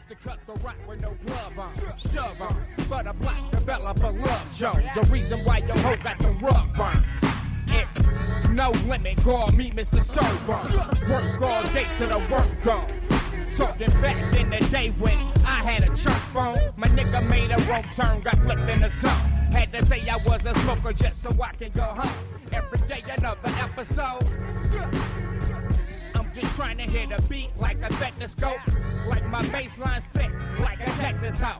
used to cut the rock with no glove on, shove on, but a black developer love Joe. The reason why your hoe got the rug burns. It's no limit, call me Mr. Server. Work all day to the work gone. Talking back in the day when I had a church phone. My nigga made a wrong turn, got flipped in the zone. Had to say I was a smoker just so I can go home. Every day another episode. I'm just trying to hit a beat like a stethoscope. Like my bassline's thick, like a Texas hoe.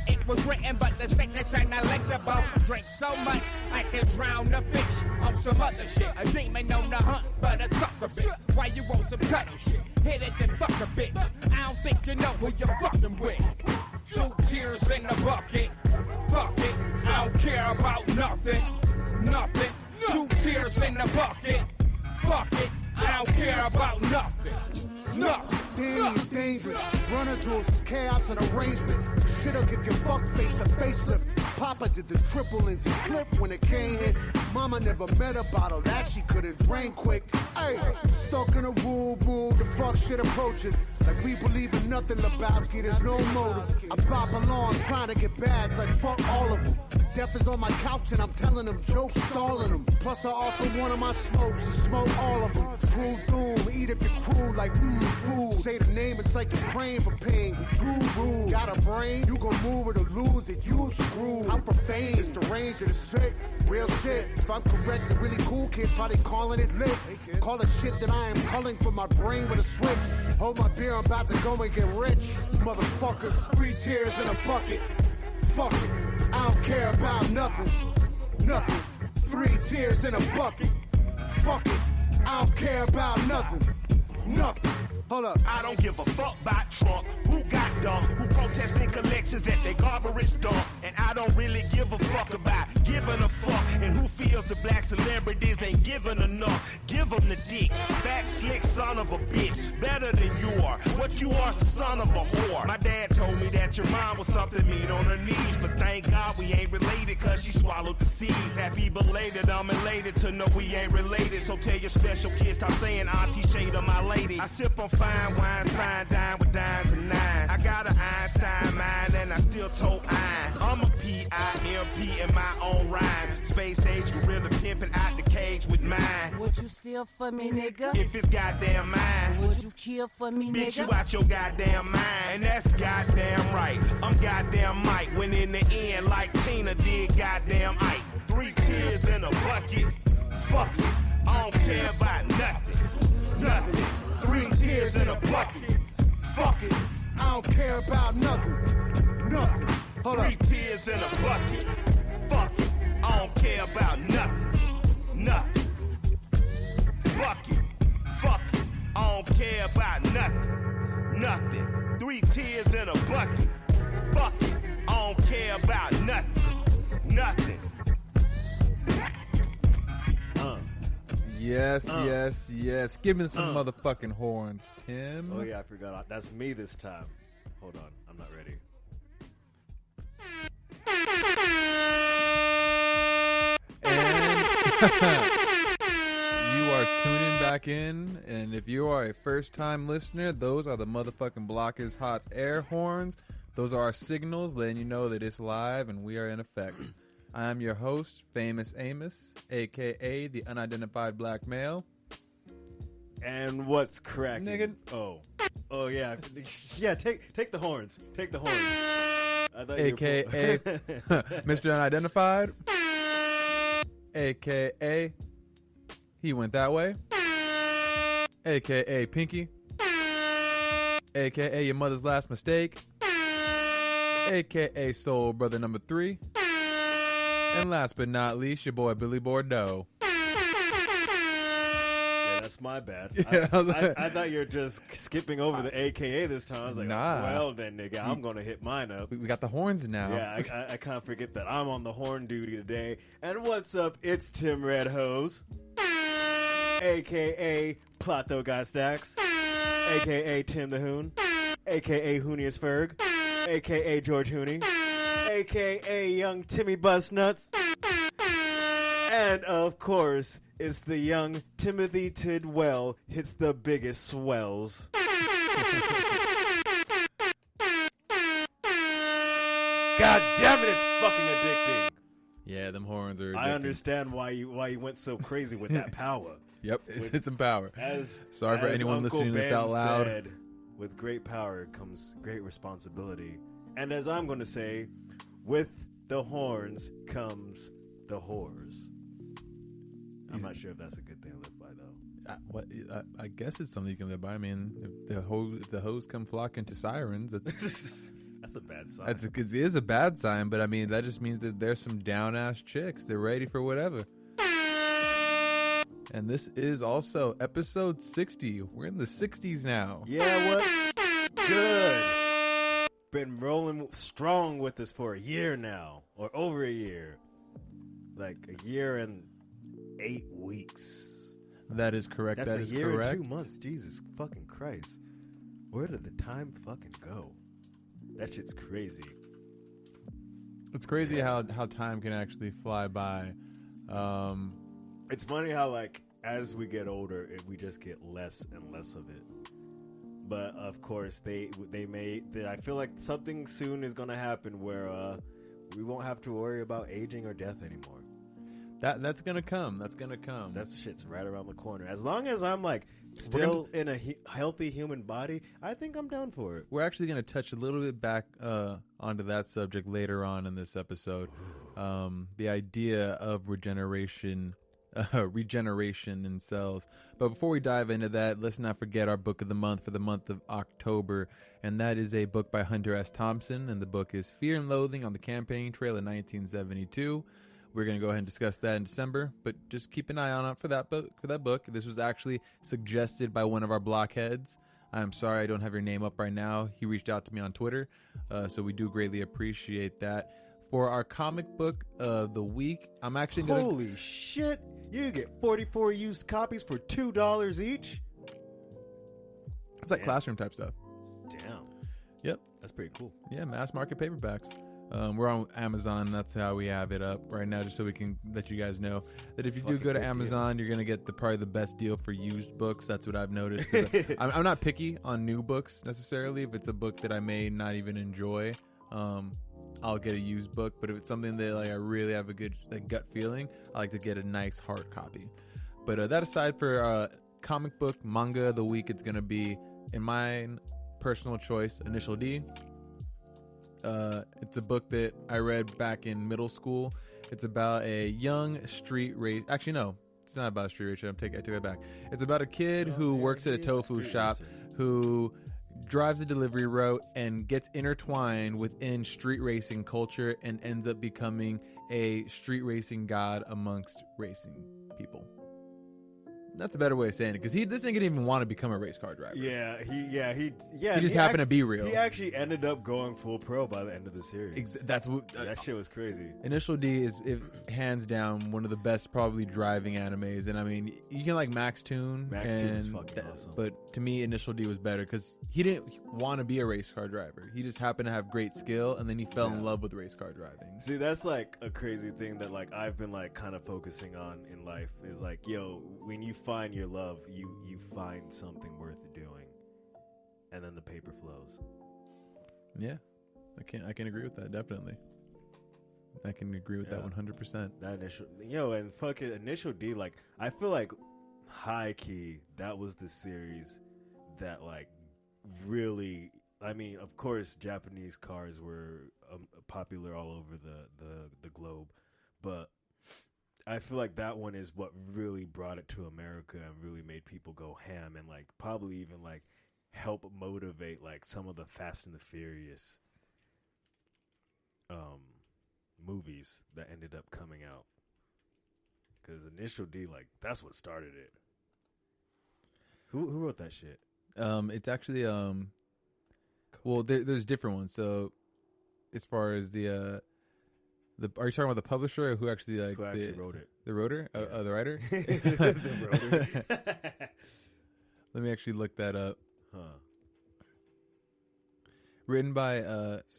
It was written, but the signature not legible. Drink so much, I can drown the fish on some other shit. A demon on the hunt, but a sucker bitch. Why you want some cuddle shit? Hit it, then fuck a bitch. I don't think you know who you're fucking with. 2 tears in the bucket. Fuck it, I don't care about nothing. Nothing. 2 tears in the bucket. Fuck it, I don't care about nothing. Nothing. Danny is dangerous. Runner jewels is chaos and arrangement. Shit'll give your fuck face a facelift. Papa did the triple Lindsay flip when it came hit. Mama never met a bottle that she couldn't drain quick. Hey, stuck in a rule, the fuck shit approaching. Like we believe in nothing, Lebowski, there's no motive. I pop along trying to get bags like fuck all of them. Death is on my couch and I'm telling them jokes, stalling them. Plus I offer one of my smokes, she smoke all of them. True doom, eat up your crew like food. Say the name, it's like you're praying for pain. We too rude. Got a brain, you gon' move it or lose it, you screwed. I'm profane, it's deranged and it's sick. Real shit, if I'm correct, the really cool kids probably calling it lit. Call it shit that I am culling for my brain with a switch. Hold my beer, I'm about to go and get rich. Motherfucker, 3 tears in a bucket. Fuck it, I don't care about nothing. Nothing, 3 tears in a bucket. Fuck it, I don't care about nothing. Nothing. Hold up. I don't give a fuck about Trump. Who got dumped? Who protesting collections at their garbage dump? And I don't really give a fuck about giving a fuck. And who feels the black celebrities ain't giving enough? Give them the dick. Fat, slick son of a bitch. Better than you are. What you are is the son of a whore. My dad told me that your mom was something mean on her knees. But thank God we ain't related cause she swallowed the seeds. Happy belated, I'm elated to know we ain't related. So tell your special kids, stop saying Auntie Shade of my lady. I sip on fine wines, fine dine with dimes and nines. I got an Einstein mind and I still told iron. I'm a P-I-M-P in my own rhyme. Space age gorilla pimping out the cage with mine. Would you steal for me, nigga? If it's goddamn mine. Would you kill for me, nigga? Bitch, you out your goddamn mind. And that's goddamn right. I'm goddamn Mike. When in the end, like Tina did goddamn Ike. 3 tears in a bucket. Fuck it. I don't care about nothing. Nothing. 3 tears in a bucket. Fuck it, I don't care about nothing. Nothing. Hold up. 3 tears in a bucket. Fuck it, I don't care about nothing. Nothing. Fuck it, fuck it, I don't care about nothing. Nothing. 3 tears in a bucket. Fuck it, I don't care about nothing. Nothing. Yes, yes. Give me some motherfucking horns, Tim. Oh, yeah, I forgot. That's me this time. Hold on. I'm not ready. And you are tuning back in, and if you are a first-time listener, those are the motherfucking Blockers Hot's air horns. Those are our signals letting you know that it's live and we are in effect. I am your host, Famous Amos, a.k.a. the unidentified black male. And what's cracking? Nigga. Oh, yeah. Yeah, take the horns. Take the horns. I thought A.k.a. Mr. Unidentified. A.k.a. He went that way. A.k.a. Pinky. A.k.a. Your mother's last mistake. A.k.a. Soul Brother number 3. And last but not least, your boy Billy Bordeaux. Yeah, that's my bad. Yeah, I thought you were just skipping over the AKA this time. I was like, nah. Well then, nigga, I'm going to hit mine up. We got the horns now. Yeah, I can't forget that I'm on the horn duty today. And what's up? It's Tim Red Hose, a.k.a. Plato Guy Stacks, a.k.a. Tim the Hoon, a.k.a. Hoonius Ferg, a.k.a. George Hooney, a.k.a. Young Timmy Bustnuts, and of course, it's the young Timothy Tidwell hits the biggest swells. God damn it, it's fucking addicting. Yeah, them horns are. I addicting. understand why you went so crazy with that power. Yep, it's some power. Sorry for as anyone Uncle listening to this Ben out loud. said, with great power comes great responsibility. And as I'm going to say, with the horns comes the whores. I'm not sure if that's a good thing to live by, though. I guess it's something you can live by. I mean, if the hoes come flocking to sirens, That's a bad sign. it is a bad sign. But I mean, that just means that there's some down ass chicks. They're ready for whatever. And this is also episode 60. We're in the 60s now. Yeah, what's good? Been rolling strong with this for a year now, or over a year. Like a year and 8 weeks. That is correct. That's that a is year correct. and 2 months. Jesus fucking Christ. Where did the time fucking go? That shit's crazy. It's crazy how time can actually fly by. It's funny how, like, as we get older, we just get less and less of it. But of course, I feel like something soon is gonna happen where we won't have to worry about aging or death anymore. That's gonna come. That's gonna come. That shit's right around the corner. As long as I'm like still in a healthy human body, I think I'm down for it. We're actually gonna touch a little bit back onto that subject later on in this episode. The idea of regeneration in cells. But before we dive into that, let's not forget our book of the month for the month of October, and that is a book by Hunter S. Thompson, and the book is Fear and Loathing on the Campaign Trail in 1972. We're going to go ahead and discuss that in December, but just keep an eye on it for that book. This was actually suggested by one of our blockheads. I'm sorry I don't have your name up right now. He reached out to me on Twitter, so we do greatly appreciate that. For our comic book of the week, I'm actually going to... Holy shit! You get 44 used copies for $2 each? It's like classroom type stuff. Damn. Yep. That's pretty cool. Yeah, mass market paperbacks. We're on Amazon. That's how we have it up right now, just so we can let you guys know that if you do go to Amazon, you're going to get probably the best deal for used books. That's what I've noticed. I'm not picky on new books necessarily. If it's a book that I may not even enjoy, I'll get a used book. But if it's something that I really have a good gut feeling, I like to get a nice hard copy. But that aside, for comic book manga of the week, it's going to be, in my personal choice, Initial D. It's a book that I read back in middle school. It's about a young street race. Actually, no, it's not about a street racer. I take it back. It's about a kid who works at a tofu shop who drives a delivery route and gets intertwined within street racing culture and ends up becoming a street racing god amongst racing people. That's a better way of saying it, because this nigga didn't even want to become a race car driver. He just happened to be real. He actually ended up going full pro by the end of the series. That's what that shit was crazy. Initial D is hands down one of the best probably driving animes, and I mean you can like Max Toon. Max Toon was fucking awesome. But to me, Initial D was better because he didn't want to be a race car driver. He just happened to have great skill, and then he fell in love with race car driving. See, that's like a crazy thing that like I've been like kind of focusing on in life is like, yo, when you find your love, you find something worth doing, and then the paper flows. Yeah, I can agree with that, definitely. I can agree with that 100%. That and fucking Initial D, like I feel like high key that was the series that like really, I mean, of course Japanese cars were popular all over the globe, but I feel like that one is what really brought it to America and really made people go ham and like probably even like help motivate like some of the Fast and the Furious movies that ended up coming out. Because Initial D, like, that's what started it. Who wrote that shit? It's actually well, there's different ones. So as far as are you talking about the publisher or who actually wrote it? The writer? Yeah. The writer? The writer. Let me actually look that up. Huh. Written by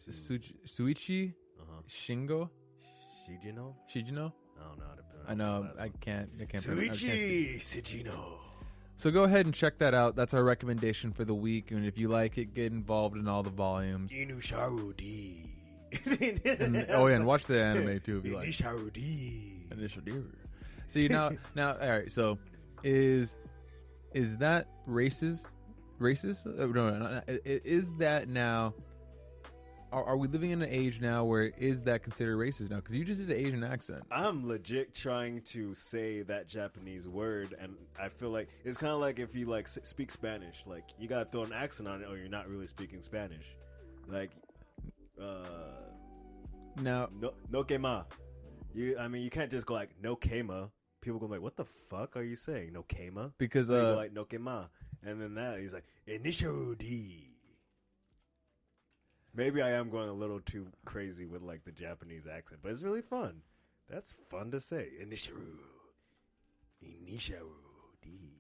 Suichi Shingo. Shijino? Shijino? I don't know how to pronounce I know. that I last can't. Suichi Shijino. So go ahead and check that out. That's our recommendation for the week. And if you like it, get involved in all the volumes. Inusharu D. And watch the anime too if you like. Initial D. Initial D. See now, all right. So, is that racist? Racist? No. Is that now? Are we living in an age now where is that considered racist now? Because you just did an Asian accent. I'm legit trying to say that Japanese word, and I feel like it's kind of like if you like speak Spanish, like you gotta throw an accent on it, or you're not really speaking Spanish. Like, Now, no quema. You can't just go like no quema. People go like, what the fuck are you saying? No quema? because You go like no quema, and then he's like initial D. Maybe I am going a little too crazy with like the Japanese accent, but it's really fun. That's fun to say. Initial D.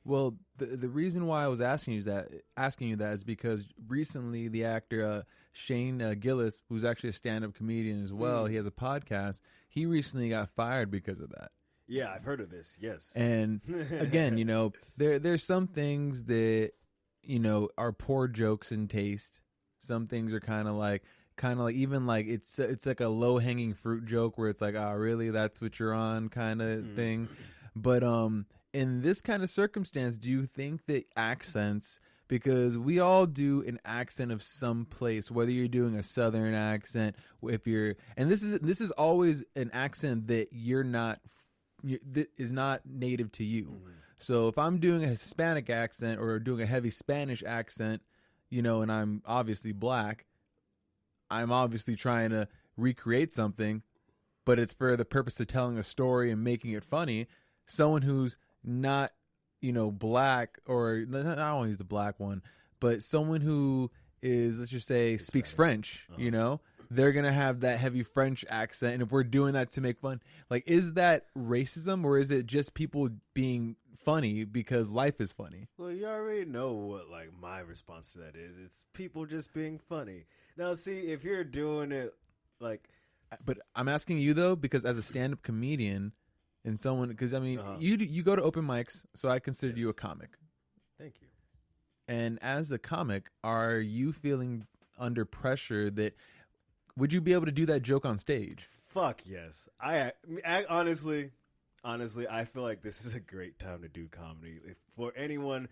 well, the reason why I was asking you that is because recently the actor Shane Gillis, who's actually a stand-up comedian as well, he has a podcast. He recently got fired because of that. Yeah, I've heard of this. Yes. And again, there's some things that are poor jokes in taste. Some things are kind of like even like it's like a low hanging fruit joke where it's like, oh really, that's what you're on kind of thing. But in this kind of circumstance, do you think that accents, because we all do an accent of some place, whether you're doing a southern accent, and this is always an accent that that is not native to you. So if I'm doing a Hispanic accent or doing a heavy Spanish accent, and I'm obviously black, I'm obviously trying to recreate something, but it's for the purpose of telling a story and making it funny. Someone who's not, black, or I don't want to use the black one, but someone who is, let's just say, speaks French, they're going to have that heavy French accent. And if we're doing that to make fun, like, is that racism, or is it just people being funny because life is funny? Well, you already know what like my response to that is. It's people just being funny. Now, see, if you're doing it like, but I'm asking you though, because as a stand-up comedian and someone, because I mean, you go to open mics, so I consider you a comic. Thank you. And as a comic, are you feeling under pressure that would you be able to do that joke on stage? Fuck yes. I honestly, I feel like this is a great time to do comedy. If for anyone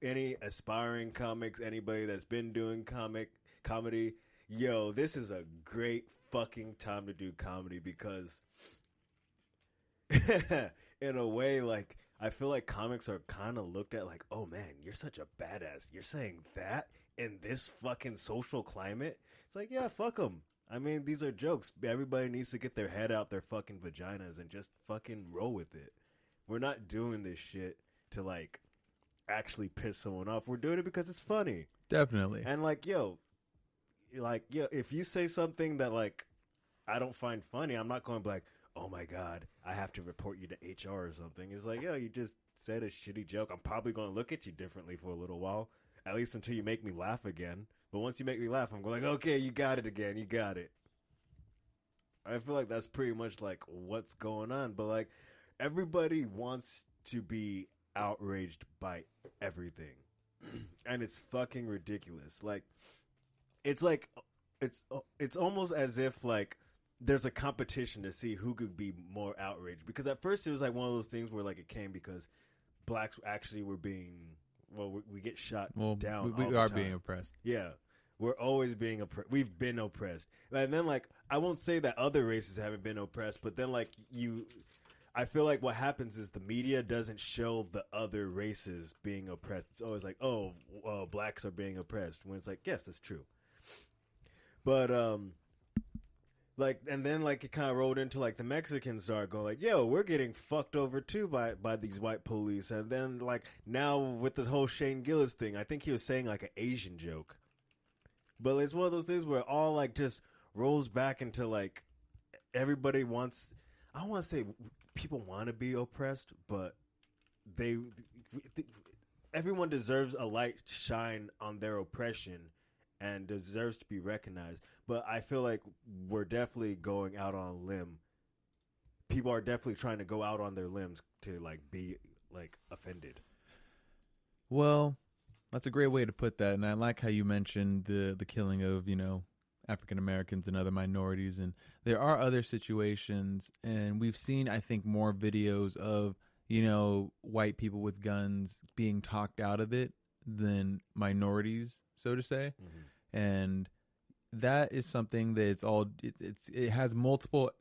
any aspiring comics, anybody that's been doing comedy, this is a great fucking time to do comedy because in a way, like, I feel like comics are kind of looked at like, oh man, you're such a badass. You're saying that in this fucking social climate? It's like, yeah, fuck them. I mean, these are jokes. Everybody needs to get their head out their fucking vaginas and just fucking roll with it. We're not doing this shit to, like, actually piss someone off. We're doing it because it's funny. Definitely. And, like, if you say something that, like, I don't find funny, I'm not going to be like, oh, my God, I have to report you to HR or something. It's like, you just said a shitty joke. I'm probably going to look at you differently for a little while, at least until you make me laugh again. But once you make me laugh, I'm going like, okay, you got it again. You got it. I feel like that's pretty much like what's going on. But like everybody wants to be outraged by everything. And it's fucking ridiculous. Like it's almost as if like there's a competition to see who could be more outraged. Because at first it was like one of those things where like it came because blacks actually were being... Well, we get shot down. We are being oppressed. Yeah, we're always being oppressed. We've been oppressed, and then like I won't say that other races haven't been oppressed, but then like I feel like what happens is the media doesn't show the other races being oppressed. It's always like, oh, blacks are being oppressed. When it's like, yes, that's true, but like, and then like it kind of rolled into like the Mexicans start going like, yo, we're getting fucked over too by these white police. And then like now with this whole Shane Gillis thing, I think he was saying like an Asian joke, but it's one of those things where it all like just rolls back into like everybody wants, I don't want to say people want to be oppressed, but everyone deserves a light shine on their oppression and deserves to be recognized. But I feel like we're definitely going out on a limb. People are definitely trying to go out on their limbs to like be like offended. Well, that's a great way to put that, and I like how you mentioned the killing of African Americans and other minorities. And there are other situations, and we've seen, I think, more videos of, white people with guns being talked out of it than minorities, so to say. Mm-hmm. And that is something that it has multiple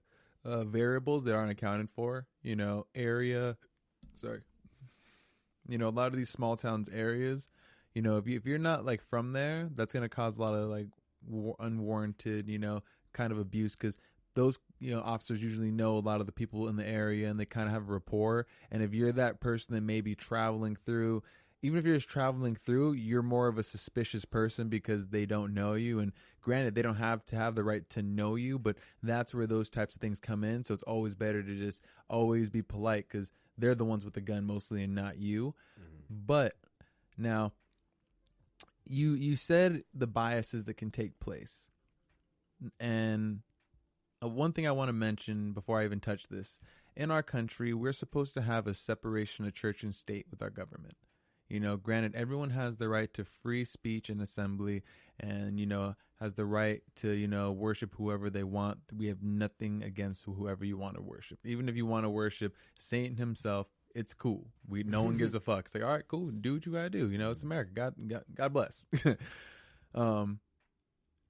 variables that aren't accounted for, area. Sorry. A lot of these small towns areas, if you're not like from there, that's going to cause a lot of like unwarranted, kind of abuse, because those, officers usually know a lot of the people in the area and they kind of have a rapport. And if you're that person that may be traveling through, even if you're just traveling through, you're more of a suspicious person because they don't know you. And granted, they don't have to have the right to know you, but that's where those types of things come in. So it's always better to just always be polite, because they're the ones with the gun mostly and not you. Mm-hmm. But now, you said the biases that can take place. And one thing I want to mention before I even touch this, in our country, we're supposed to have a separation of church and state with our government. Granted, everyone has the right to free speech and assembly and, has the right to, worship whoever they want. We have nothing against whoever you want to worship. Even if you want to worship Satan himself, it's cool. No one gives a fuck. It's like, all right, cool. Do what you got to do. It's America. God bless.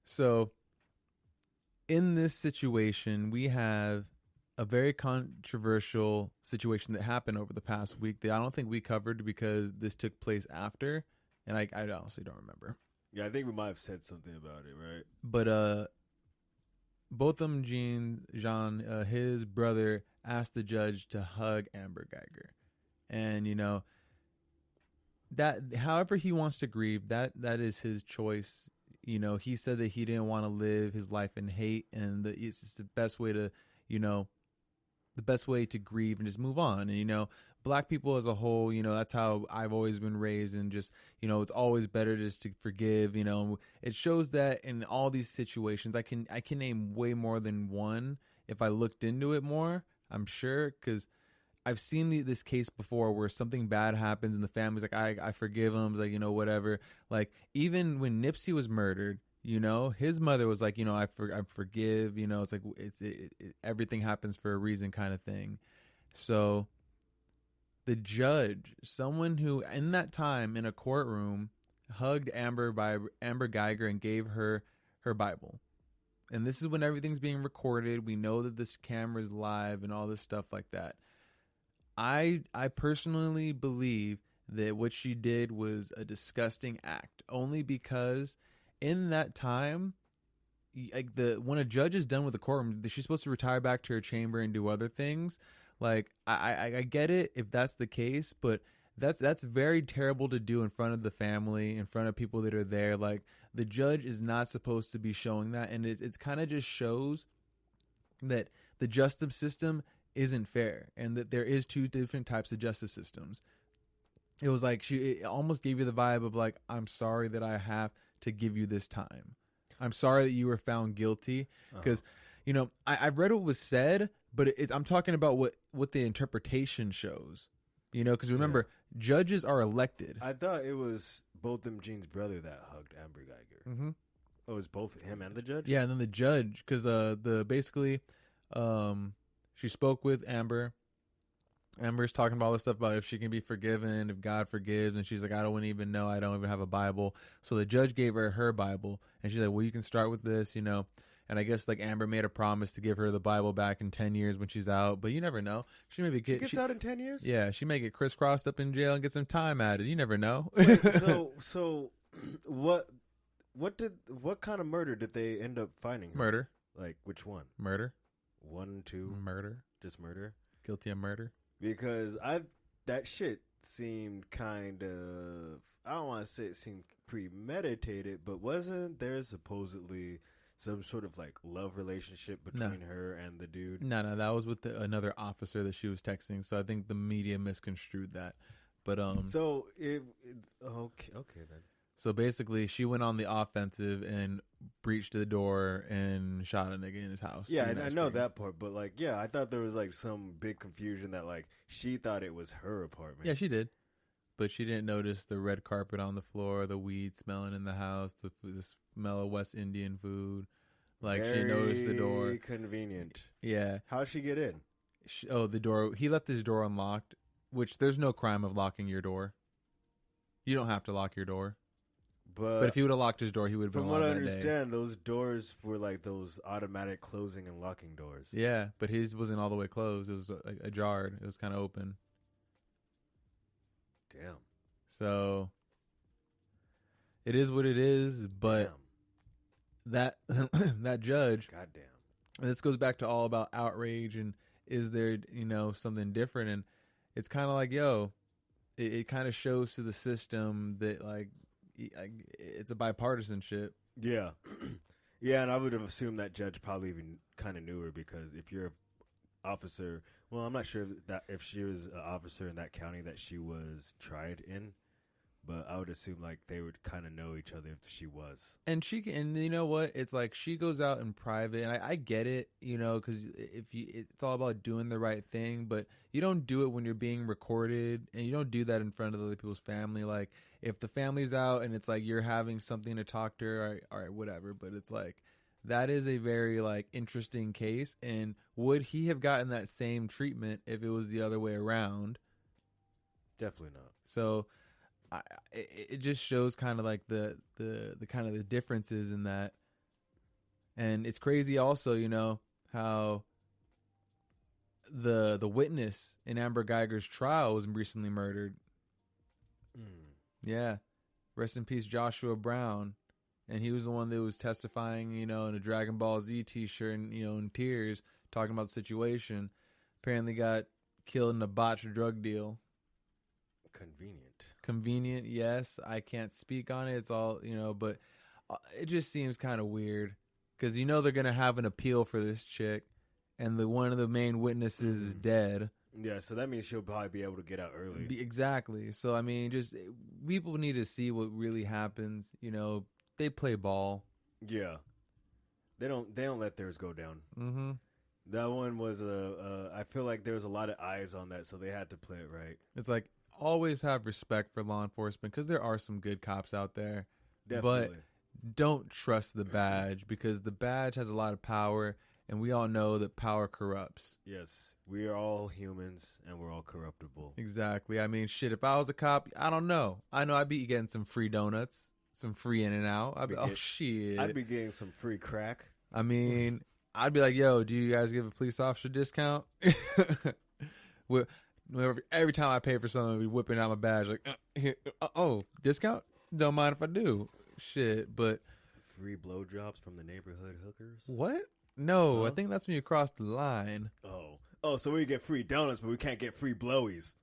So in this situation, we have a very controversial situation that happened over the past week that I don't think we covered because this took place after, and I honestly don't remember. Yeah, I think we might have said something about it, right? But both of them, Jean, his brother asked the judge to hug Amber Guyger, and that however he wants to grieve, that is his choice. He said that he didn't want to live his life in hate, and it's just the best way to, the best way to grieve and just move on. And, black people as a whole, that's how I've always been raised, and just, it's always better just to forgive. It shows that in all these situations, I can name way more than one if I looked into it more, I'm sure, because I've seen this case before where something bad happens and the family's like, I forgive him, like, whatever. Like, even when Nipsey was murdered, his mother was like, I forgive, it's like, everything happens for a reason kind of thing. So the judge, someone who in that time in a courtroom hugged Amber Guyger and gave her Bible. And this is when everything's being recorded. We know that this camera's live and all this stuff like that. I personally believe that what she did was a disgusting act, only because in that time, like when a judge is done with the courtroom, she's supposed to retire back to her chamber and do other things. Like I get it if that's the case, but that's very terrible to do in front of the family, in front of people that are there. Like, the judge is not supposed to be showing that, and it kind of just shows that the justice system isn't fair, and that there is two different types of justice systems. It was like it almost gave you the vibe of like, I'm sorry that I have to give you this time. I'm sorry that you were found guilty, because I've read what was said, but I'm talking about what the interpretation shows. Because remember, judges are elected. I thought it was both them Jean's brother that hugged Amber Guyger. Mm-hmm. Oh, it was both him and the judge? Yeah, and then the judge, because she spoke with Amber. Amber's talking about all this stuff about if she can be forgiven, if God forgives, and she's like, I don't even know, I don't even have a Bible. So the judge gave her Bible, and she's like, well, you can start with this, And I guess like Amber made a promise to give her the Bible back in 10 years when she's out, but you never know. She gets out in 10 years? Yeah, she may get crisscrossed up in jail and get some time added. You never know. Wait, so what kind of murder did they end up finding her? Murder. Like, which one? Murder. 1, 2? Murder. Just murder? Guilty of murder. Because that shit seemed kind of, I don't want to say it seemed premeditated, but wasn't there supposedly some sort of like love relationship between her and the dude? No, that was with another officer that she was texting. So I think the media misconstrued that. But so okay then. So basically, she went on the offensive and breached the door and shot a nigga in his house. Yeah, I know that part, but like, yeah, I thought there was like some big confusion that like she thought it was her apartment. Yeah, she did, but she didn't notice the red carpet on the floor, the weed smelling in the house, the smell of West Indian food. Like, she noticed the door. Very convenient. Yeah. How'd she get in? The door. He left his door unlocked, which there's no crime of locking your door. You don't have to lock your door. But if he would have locked his door, he would have been from alive what I that day. understand, those doors were like those automatic closing and locking doors. Yeah, but his wasn't all the way closed. It was ajar. It was kind of open. Damn. So it is what it is. But that judge. Goddamn. And this goes back to all about outrage and is there something different, and it's kind of like it kind of shows to the system that like it's a bipartisanship. Yeah. Yeah, and I would have assumed that judge probably even kind of knew her, because if you're an officer, well, I'm not sure if she was an officer in that county that she was tried in, but I would assume like they would kind of know each other if she was. And you know what? It's like she goes out in private, and I get it, because it's all about doing the right thing, but you don't do it when you're being recorded, and you don't do that in front of other people's family. Like, if the family's out and it's like you're having something to talk to her, all right, whatever. But it's like that is a very like interesting case, and would he have gotten that same treatment if it was the other way around? Definitely not. So. It just shows kind of like the kind of the differences in that, and it's crazy also, how the witness in Amber Guyger's trial was recently murdered. Yeah, rest in peace, Joshua Brown, and he was the one that was testifying, in a Dragon Ball Z T-shirt, and in tears, talking about the situation. Apparently, got killed in a botched drug deal. Convenient, yes. I can't speak on it. It's all, but it just seems kind of weird because they're gonna have an appeal for this chick, and one of the main witnesses is dead. Yeah, so that means she'll probably be able to get out early. Exactly. So I mean, just people need to see what really happens. They play ball. Yeah, they don't let theirs go down. Mm-hmm. That one was I feel like there was a lot of eyes on that, so they had to play it right. It's like, always have respect for law enforcement because there are some good cops out there. Definitely. But don't trust the badge because the badge has a lot of power, and we all know that power corrupts. Yes, we are all humans and we're all corruptible. Exactly. I mean, shit, if I was a cop, I don't know. I know I'd be getting some free donuts, some free In-N-Out. Shit. I'd be getting some free crack. I mean, I'd be like, yo, do you guys give a police officer discount? Every time I pay for something, I'd be whipping out my badge like, discount? Don't mind if I do. Shit, but free blowjobs from the neighborhood hookers? What? No, I think that's when you cross the line. Oh, so we get free donuts, but we can't get free blowies.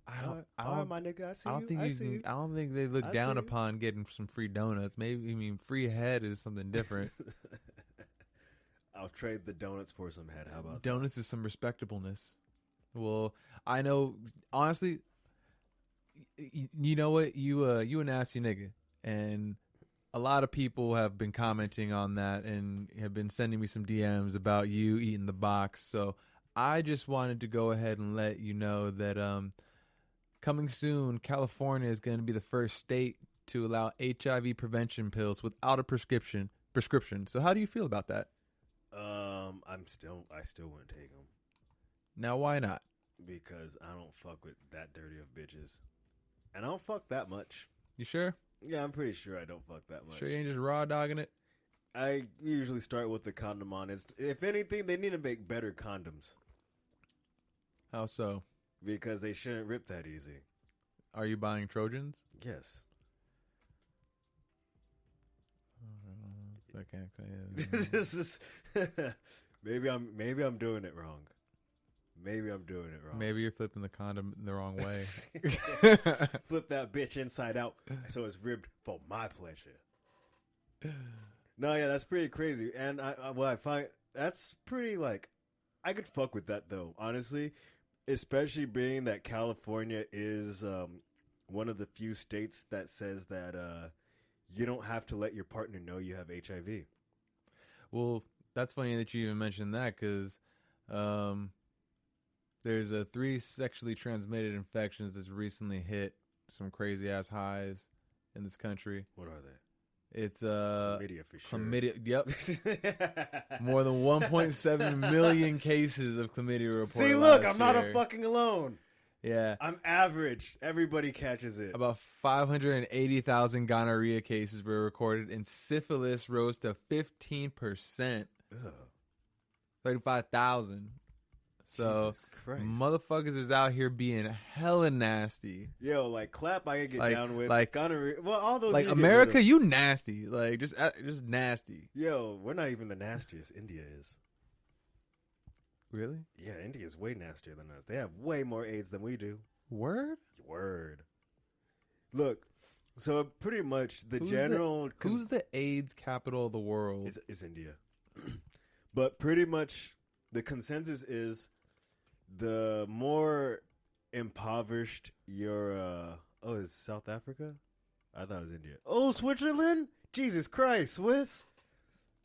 I don't, my nigga, I don't think they look down upon getting some free donuts. Maybe free head is something different. I'll trade the donuts for some head. How about donuts is some respectableness. Well, I know, honestly, you know what? You a nasty nigga. And a lot of people have been commenting on that and have been sending me some DMs about you eating the box. So I just wanted to go ahead and let you know that coming soon, California is going to be the first state to allow HIV prevention pills without a prescription. So how do you feel about that? I still wouldn't take them. Now, why not? Because I don't fuck with that dirty of bitches. And I don't fuck that much. You sure? Yeah, I'm pretty sure I don't fuck that much. Sure you ain't just raw dogging it? I usually start with the condom on. If anything, they need to make better condoms. How so? Because they shouldn't rip that easy. Are you buying Trojans? Yes. Okay. Maybe I'm doing it wrong. Maybe you're flipping the condom the wrong way. Flip that bitch inside out so it's ribbed for my pleasure. No, yeah, that's pretty crazy. And I find that's pretty like I could fuck with that though, honestly. Especially being that California is one of the few states that says that you don't have to let your partner know you have HIV. Well, that's funny that you even mentioned that because there's 3 sexually transmitted infections that's recently hit some crazy ass highs in this country. What are they? It's chlamydia for sure. chlamydia. Yep. More than 1.7 million cases of chlamydia reported. See, look, last I'm not year. a fucking alone. Yeah. I'm average. Everybody catches it. About 580,000 gonorrhea cases were recorded, and syphilis rose to 15%. Ugh. 35,000. So, Jesus Christ. motherfuckers is out here being hella nasty. Yo, like clap, I can get Like- down with like- gonorrhea. Well, all those. Like, you get rid America, of. you nasty. Like, just nasty. Yo, we're not even the nastiest. India is. Really? Yeah, India's way nastier than us. They have way more AIDS than we do. Word? Word. Look, so pretty much the Who's general Who's the AIDS capital of the world? is India. But pretty much the consensus is the more impoverished your is South Africa? I thought it was India. Oh, Switzerland? Jesus Christ, Swiss.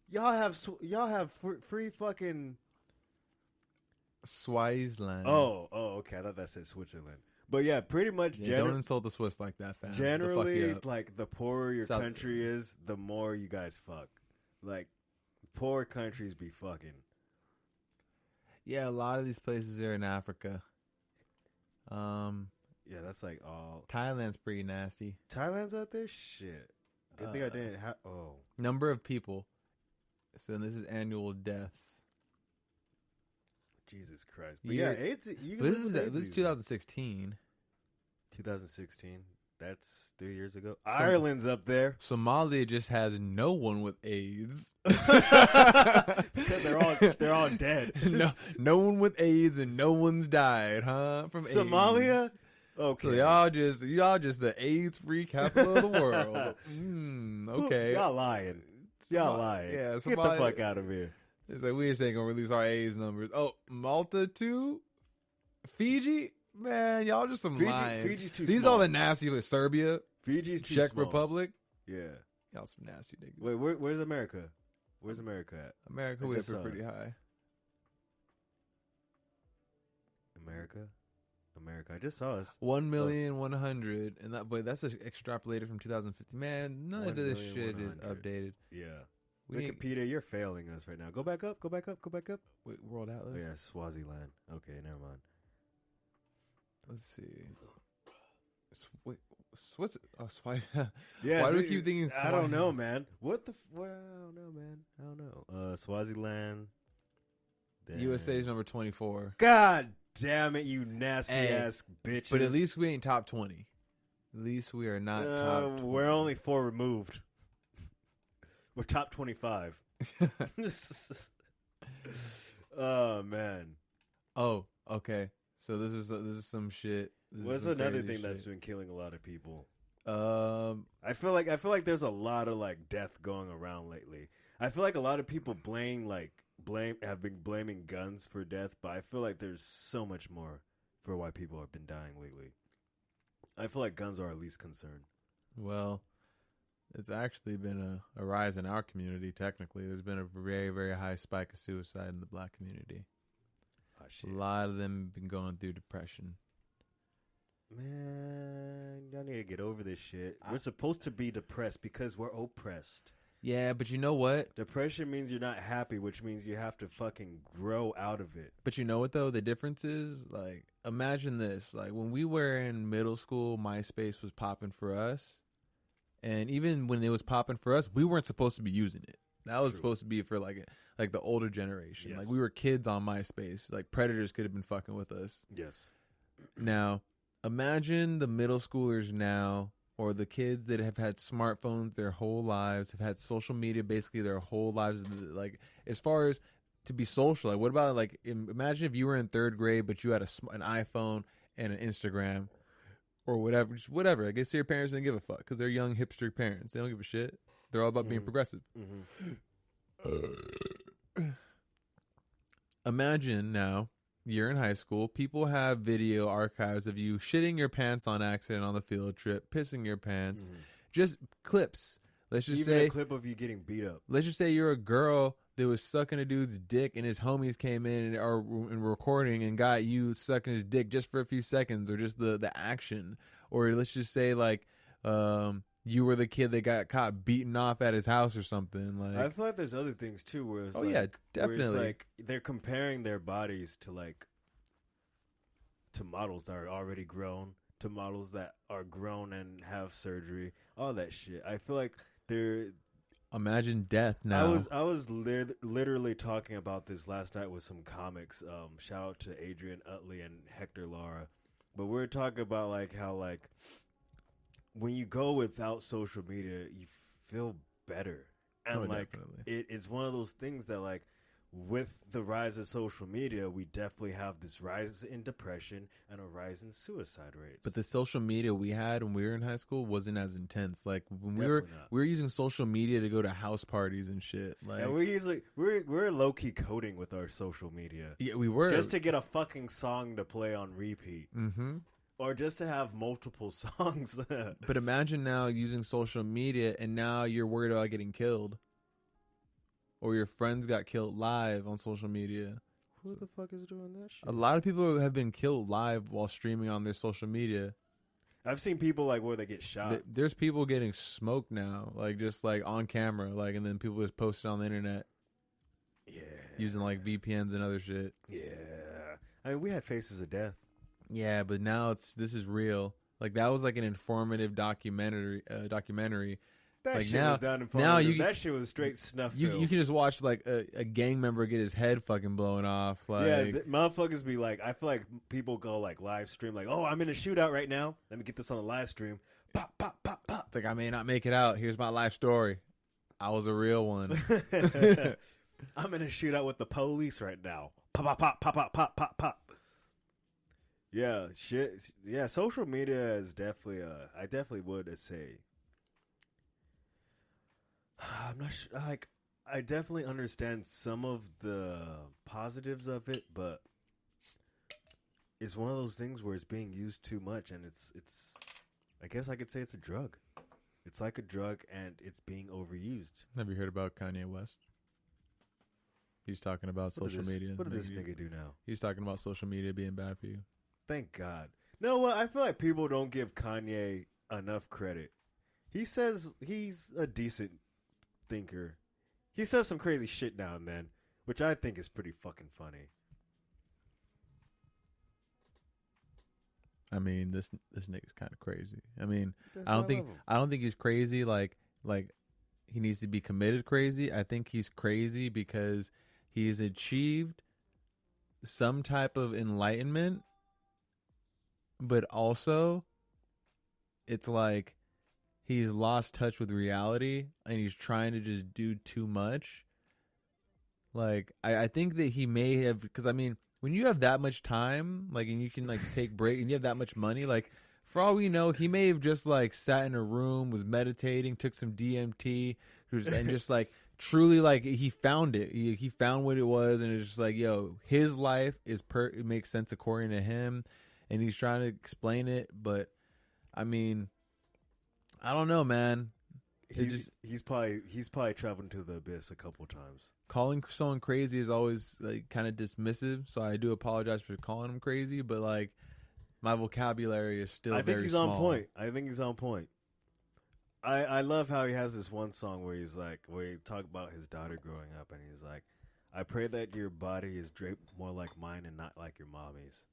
Y'all have free fucking Swaziland. Oh, okay. I thought that said Switzerland. But yeah, pretty much Yeah, don't insult the Swiss like that, fam. They'll fuck generally, you up. like the poorer your South- country is, the more you guys fuck. Like poor countries be fucking. Yeah, a lot of these places are in Africa. Yeah, that's like all. Thailand's pretty nasty. Thailand's out there? Shit. Good thing I didn't have. Oh. Number of people. So this is annual deaths. Jesus Christ. But Year- yeah, AIDS. You can This live is with AIDS this is these 2016. days. 2016. That's 3 years ago. Ireland's up there. Somalia just has no one with AIDS. Because they're all dead. no one with AIDS and no one's died, huh? From Somalia? AIDS. Okay. So y'all just the AIDS-free capital of the world. Okay. Y'all lying. Y'all lying. Yeah, Get the Somalia- fuck out of here. It's like we just ain't gonna release our AIDS numbers. Oh, Malta too? Fiji? Man, y'all just some lying. Fiji's too These small. all the nasty with Serbia, Fiji's too Czech small. Republic. Yeah. Y'all some nasty niggas. Wait, where's America? Where's America at? America, I we up just here saw pretty it. high. America. I just saw us. 1,100,000, and that's extrapolated from 2050. Man, none of this shit is 1,100,000. updated. Yeah. We need, Wikipedia, you're failing us right now. Go back up. wait, World Atlas. Oh, yeah, Swaziland. Okay, never mind. Let's see. What's Yeah, Why do we see, keep thinking I don't know, Swaziland? man. What the? Well, I don't know, man. I don't know. Swaziland. Then- USA's number 24. God damn it, you nasty Hey, ass bitches. But at least we ain't top 20. At least we are not top 20. we're only 4 removed. We're top 25. Oh man. Oh, okay. So this is some shit. This is What's some another crazy thing that's shit. been killing a lot of people? I I feel like there's a lot of like death going around lately. I feel like a lot of people have been blaming guns for death, but I feel like there's so much more for why people have been dying lately. I feel like guns are our least concern. Well, it's actually been a rise in our community. Technically, there's been a very, very high spike of suicide in the black community. Oh, shit. A lot of them have been going through depression. Man, y'all need to get over this shit. We're supposed to be depressed because we're oppressed. Yeah, but you know what? Depression means you're not happy, which means you have to fucking grow out of it. But you know what though? The difference is, like, imagine this. Like, when we were in middle school, MySpace was popping for us. And even when it was popping for us, we weren't supposed to be using it. That was True. supposed to be for like the older generation. Yes. Like, we were kids on MySpace. Like, predators could have been fucking with us. Yes. Now, imagine the middle schoolers now, or the kids that have had smartphones their whole lives, have had social media basically their whole lives. Like, as far as to be social, like, what about, like, imagine if you were in 3rd grade, but you had an iPhone and an Instagram or whatever, just whatever. I guess your parents didn't give a fuck because they're young hipster parents. They don't give a shit. They're all about being progressive. Imagine now, you're in high school. People have video archives of you shitting your pants on accident on the field trip, pissing your pants, just clips. Let's just Even say a clip of you getting beat up. Let's just say you're a girl that was sucking a dude's dick, and his homies came in and are recording and got you sucking his dick just for a few seconds, or just the action. Or let's just say, like, you were the kid that got caught beating off at his house or something. Like, I feel like there's other things too where it's oh like, yeah, where it's definitely. like they're comparing their bodies to like to models that are already grown, to models that are grown and have surgery, all that shit. I feel like they're. Imagine death now. I was literally talking about this last night with some comics. Shout out to Adrian Utley and Hector Lara. But we're talking about like how like when you go without social media, you feel better, and like definitely. it's one of those things that like with the rise of social media, we definitely have this rise in depression and a rise in suicide rates. But the social media we had when we were in high school wasn't as intense. Like when Definitely we were using social media to go to house parties and shit. Like, and we're low key coding with our social media. Yeah, we were just to get a fucking song to play on repeat. Mm-hmm. Or just to have multiple songs. But imagine now using social media and now you're worried about getting killed. Or your friends got killed live on social media. Who the fuck is doing that shit? A lot of people have been killed live while streaming on their social media. I've seen people like where they get shot. There's people getting smoked now, like just like on camera, like, and then people just post it on the internet. Yeah. Using like VPNs and other shit. Yeah. I mean, we had Faces of Death. Yeah, but now this is real. Like that was like an informative documentary. That like shit now, was down in now you, that shit was straight snuff. You can just watch like a gang member get his head fucking blown off. Like, yeah, motherfuckers be like, I feel like people go like live stream, like, oh, I'm in a shootout right now. Let me get this on the live stream. Pop, pop, pop, pop. It's like I may not make it out. Here's my life story. I was a real one. I'm in a shootout with the police right now. Pop, pop, pop, pop, pop, pop, pop, pop. Yeah, shit. Yeah, social media is definitely. I definitely would say. I'm not sure. Like, I definitely understand some of the positives of it, but it's one of those things where it's being used too much, and it's. I guess I could say it's a drug. It's like a drug, and it's being overused. Have you heard about Kanye West? He's talking about social media. What did this nigga do now? He's talking about social media being bad for you. Thank God. No, well, I feel like people don't give Kanye enough credit. He says he's a decent thinker. He says some crazy shit now and then, which I think is pretty fucking funny. I mean, this nigga's kind of crazy. I mean, I don't think he's crazy like he needs to be committed crazy. I think he's crazy because he's achieved some type of enlightenment, but also it's like he's lost touch with reality and he's trying to just do too much. Like, I think that he may have, because I mean, when you have that much time, like, and you can like take break and you have that much money, like, for all we know, he may have just like sat in a room, was meditating, took some DMT, and just like truly like he found it. He found what it was, and it's just like, yo, his life is it makes sense according to him, and he's trying to explain it. But I mean, I don't know, man. He's probably traveled to the abyss a couple times. Calling someone crazy is always like kind of dismissive, so I do apologize for calling him crazy, but like my vocabulary is still very small. I think he's on point. I love how he has this one song where he's like, where he talk about his daughter growing up, and he's like, I pray that your body is draped more like mine and not like your mommy's.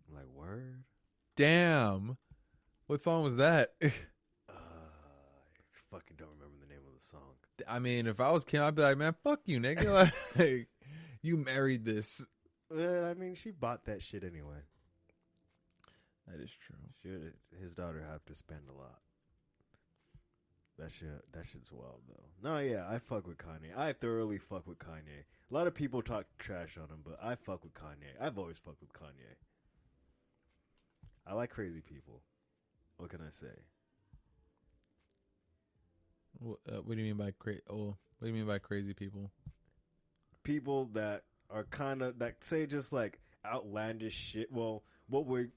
I'm like, word? Damn. What song was that? I fucking don't remember the name of the song. I mean, if I was Kim, I'd be like, man, fuck you, nigga. Like, you married this. I mean, she bought that shit anyway. That is true. His daughter have to spend a lot. That shit's wild though. No, yeah, I fuck with Kanye. I thoroughly fuck with Kanye. A lot of people talk trash on him, but I fuck with Kanye. I've always fucked with Kanye. I like crazy people. What can I say? What do you mean by what do you mean by crazy people? People that are kind of that say just like outlandish shit. Well, what would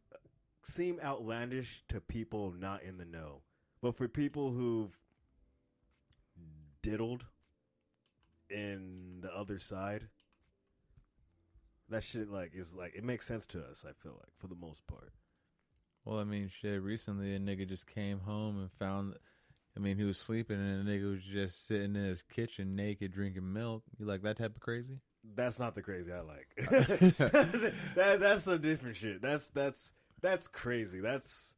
seem outlandish to people not in the know, but for people who've diddled in the other side, that shit like is like it makes sense to us. I feel like for the most part. Well, I mean, shit, recently a nigga just came home and found, I mean, he was sleeping and a nigga was just sitting in his kitchen naked drinking milk. You like that type of crazy? That's not the crazy I like. That's some different shit. That's crazy. That's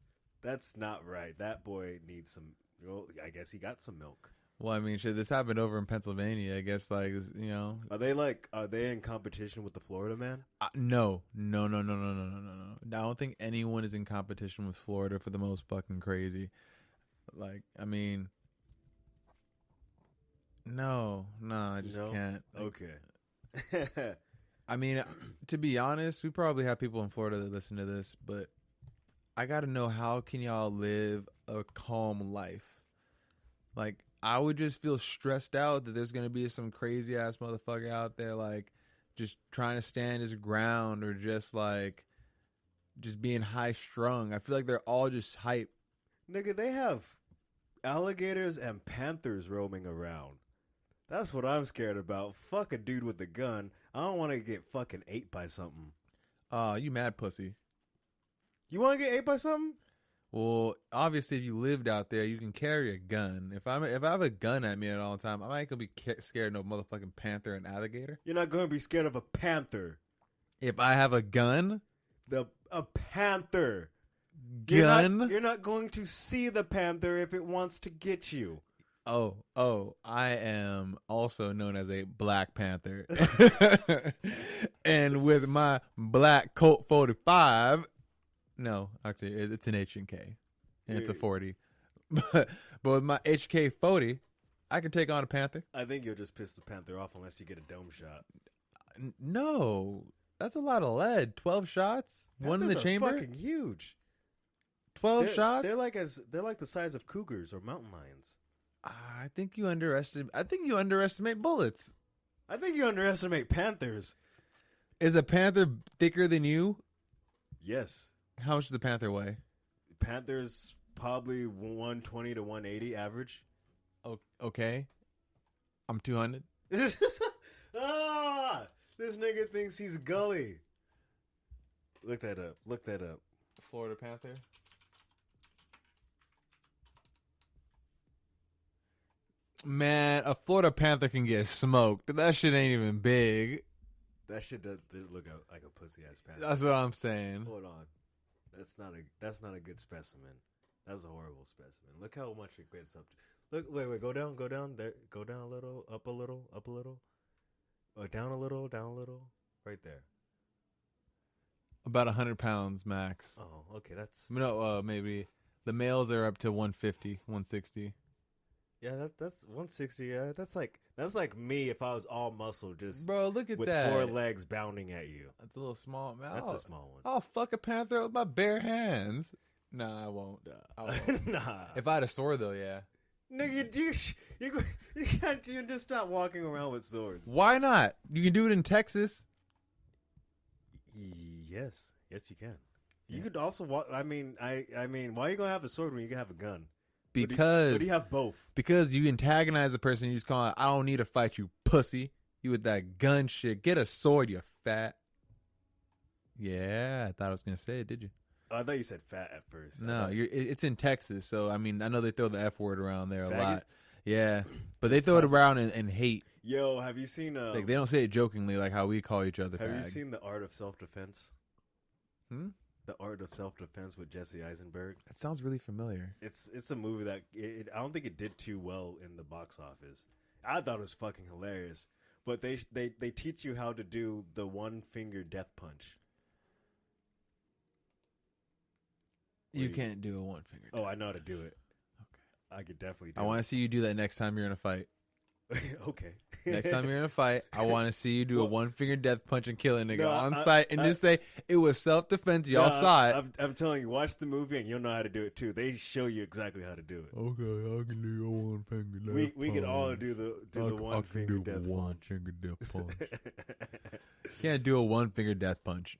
not right. That boy needs some, well, I guess he got some milk. Well, I mean, shit, this happened over in Pennsylvania. I guess, like, you know. Are they in competition with the Florida man? No. I don't think anyone is in competition with Florida for the most fucking crazy. Like, I mean, no, I just can't. Okay. I mean, to be honest, we probably have people in Florida that listen to this, but I got to know, how can y'all live a calm life? Like, I would just feel stressed out that there's going to be some crazy ass motherfucker out there, like, just trying to stand his ground or just being high strung. I feel like they're all just hype. Nigga, they have alligators and panthers roaming around. That's what I'm scared about. Fuck a dude with a gun. I don't want to get fucking ate by something. You mad pussy. You want to get ate by something? Well, obviously, if you lived out there, you can carry a gun. If I have a gun at me at all time, I ain't gonna be scared of no motherfucking panther and alligator. You're not going to be scared of a panther. If I have a gun, A panther. gun. You're not going to see the panther if it wants to get you. Oh, I am also known as a Black Panther. And with my black Colt 45, no, actually, it's an H&K, and it's a 40. But with my HK 40, I can take on a panther. I think you'll just piss the panther off unless you get a dome shot. No, that's a lot of lead. 12 shots, Panthers one in the chamber. Fucking huge. 12 shots. They're like the size of cougars or mountain lions. I think you underestimate bullets. I think you underestimate panthers. Is a panther thicker than you? Yes. How much does a panther weigh? Panthers probably 120 to 180 average. Oh, okay. I'm 200. This nigga thinks he's gully. Look that up. Florida panther. Man, a Florida panther can get smoked. That shit ain't even big. That shit does look like a pussy ass panther. That's what I'm saying. Hold on. That's not a good specimen. That's a horrible specimen. Look how much it gets up to. Look, wait, go down there, go down a little, up a little, down a little, right there. About 100 pounds max. Oh, okay, that's No, maybe the males are up to 150, 160. yeah, that's 160. Yeah, that's like me if I was all muscle, just Bro, look at with that. 4 legs bounding at you. That's a little small. Man, That's a small one. I'll fuck a panther with my bare hands. Nah, I won't. I won't. Nah, If I had a sword, though, yeah. nigga, you just stop walking around with swords. Why not? You can do it in Texas. Yes, you can. You could also walk. I mean, why are you gonna have a sword when you can have a gun? Because but you have both. Because you antagonize the person. You just call it, I don't need to fight you, pussy. You with that gun shit. Get a sword, you fat. Yeah, I thought I was gonna say it. Did you? Oh, I thought you said fat at first. No, it's in Texas, so I mean, I know they throw the F word around there a Faggot? lot. Yeah, but they throw it around in hate. Yo, have you seen? Like they don't say it jokingly, like how we call each other. Have fag. you seen The Art of Self-Defense? The Art of Self-Defense with Jesse Eisenberg. That sounds really familiar. It's a movie that I don't think it did too well in the box office. I thought it was fucking hilarious, but they teach you how to do the 1-finger death punch. You can't do a 1-finger. Oh, I know how to do it. Okay, I could definitely do I it. want to see you do that next time you're in a fight. Okay. Next time you're in a fight, I want to see you do a 1-finger death punch and kill a nigga on I- sight and just say it was self-defense. Y'all saw it. I'm telling you, watch the movie and you'll know how to do it too. They show you exactly how to do it. Okay, I can do a 1-finger death punch. We can all do the 1-finger death punch. 1-finger death punch. Can't do a 1-finger death punch.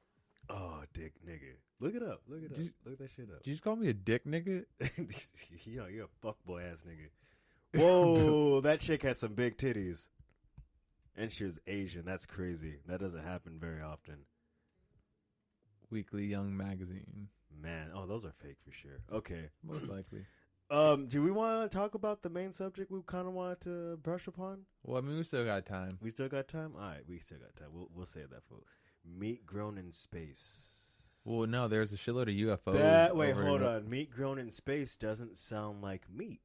Oh, dick nigga. Look it up. Look that shit up. Did you just call me a dick nigga? You know, you're a fuckboy ass nigga. Whoa, that chick had some big titties. And she was Asian. That's crazy. That doesn't happen very often. Weekly Young Magazine. Man, those are fake for sure. Okay. Most likely. Do we want to talk about the main subject we kind of wanted to brush upon? Well, I mean, we still got time. We still got time? All right, we still got time. We'll save that for meat grown in space. Well, no, there's a shitload of UFOs. Wait, hold on. Meat grown in space doesn't sound like meat.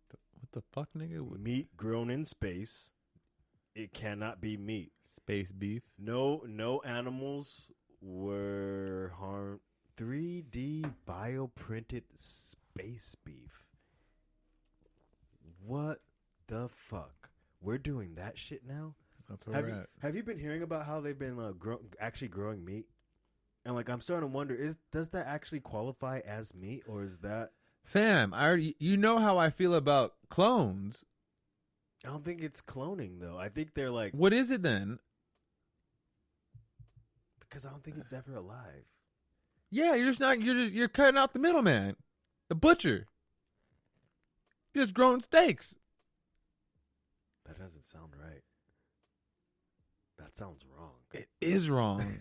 What the fuck, nigga? Meat grown in space, it cannot be meat. Space beef? No animals were harmed. 3D bioprinted space beef. What the fuck? We're doing that shit now? That's where we're at. Have you been hearing about how they've been actually growing meat? And like, I'm starting to wonder: does that actually qualify as meat, or is that? Fam, you know how I feel about clones. I don't think it's cloning though. I think they're like. What is it then? Because I don't think it's ever alive. Yeah, you're cutting out the middleman, the butcher. You're just growing steaks. That doesn't sound right. That sounds wrong. It is wrong.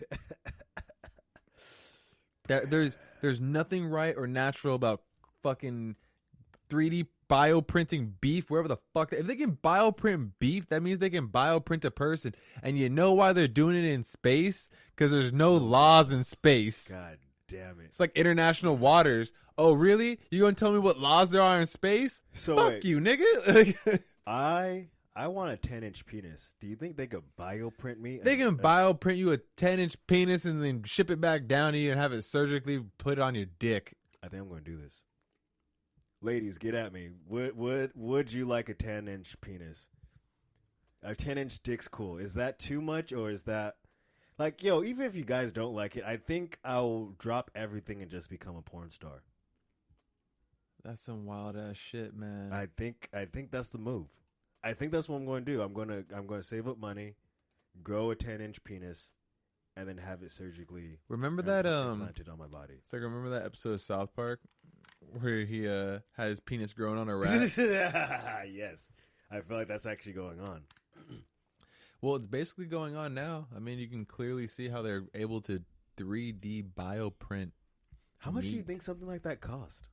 There's nothing right or natural about fucking 3D bioprinting beef, wherever the fuck. If they can bioprint beef, that means they can bioprint a person. And you know why they're doing it in space? Because there's no laws in space. God damn it. It's like international waters. Oh, really? You gonna tell me what laws there are in space? So fuck wait. you, nigga. I want a 10-inch penis. Do you think they could bioprint me? They can bioprint you a 10-inch penis and then ship it back down to you and have it surgically put on your dick. I think I'm going to do this. Ladies, get at me. Would you like a 10-inch penis? A 10-inch dick's cool. Is that too much, or is that like, yo? Even if you guys don't like it, I think I'll drop everything and just become a porn star. That's some wild ass shit, man. I think that's the move. I think that's what I'm going to do. I'm going to save up money, grow a 10-inch penis, and then have it surgically. Remember that implanted on my body. It's like, remember that episode of South Park where he had his penis growing on a rat? Yes, I feel like that's actually going on. Well, it's basically going on now. I mean, you can clearly see how they're able to 3D bioprint. How much do you think something like that cost?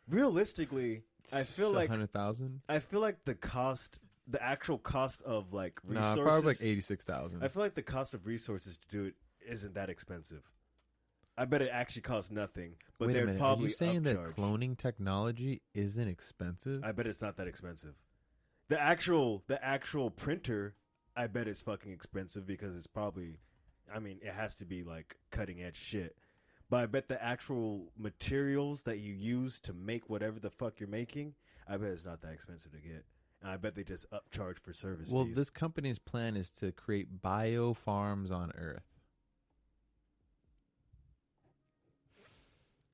Realistically, I feel like 100,000. I feel like the actual cost of like resources. Nah, probably like 86,000. I feel like the cost of resources to do it isn't that expensive. I bet it actually costs nothing, but Wait a they're minute, probably are you saying that upcharge. cloning technology isn't expensive? I bet it's not that expensive. The actual printer, I bet it's fucking expensive because it's probably, I mean, it has to be like cutting edge shit. But I bet the actual materials that you use to make whatever the fuck you're making, I bet it's not that expensive to get. And I bet they just upcharge for service Well, fees. this company's plan is to create bio farms on Earth.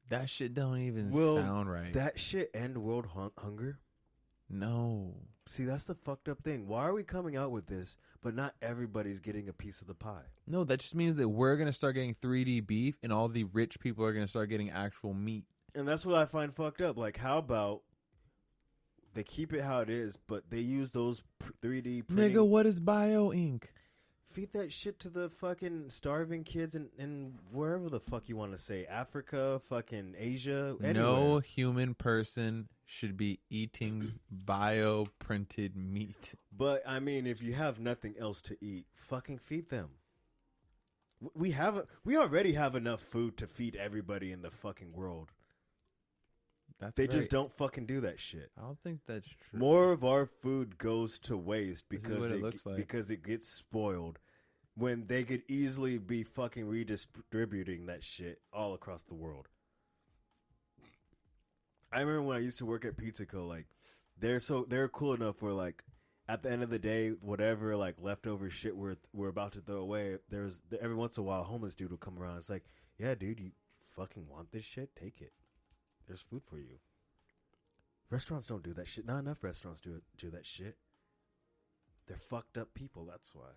That shit don't even sound right. That shit end world hunger? No. See, that's the fucked up thing. Why are we coming out with this, but not everybody's getting a piece of the pie? No, that just means that we're going to start getting 3D beef and all the rich people are going to start getting actual meat. And that's what I find fucked up. Like, how about they keep it how it is, but they use those 3D printing. Nigga, what is bio ink? Feed that shit to the fucking starving kids and wherever the fuck you want to say. Africa, fucking Asia, anywhere. No human person should be eating bio-printed meat. But, I mean, if you have nothing else to eat, fucking feed them. We already have enough food to feed everybody in the fucking world. They just don't fucking do that shit. I don't think that's true. More of our food goes to waste This is because what it looks like. because it gets spoiled when they could easily be fucking redistributing that shit all across the world. I remember when I used to work at Pizza Co. Like, they're cool enough where like at the end of the day, whatever like leftover shit we're about to throw away, there's every once in a while a homeless dude will come around. It's like, yeah, dude, you fucking want this shit? Take it. There's food for you. Restaurants don't do that shit. Not enough restaurants do that shit. They're fucked up people. That's why.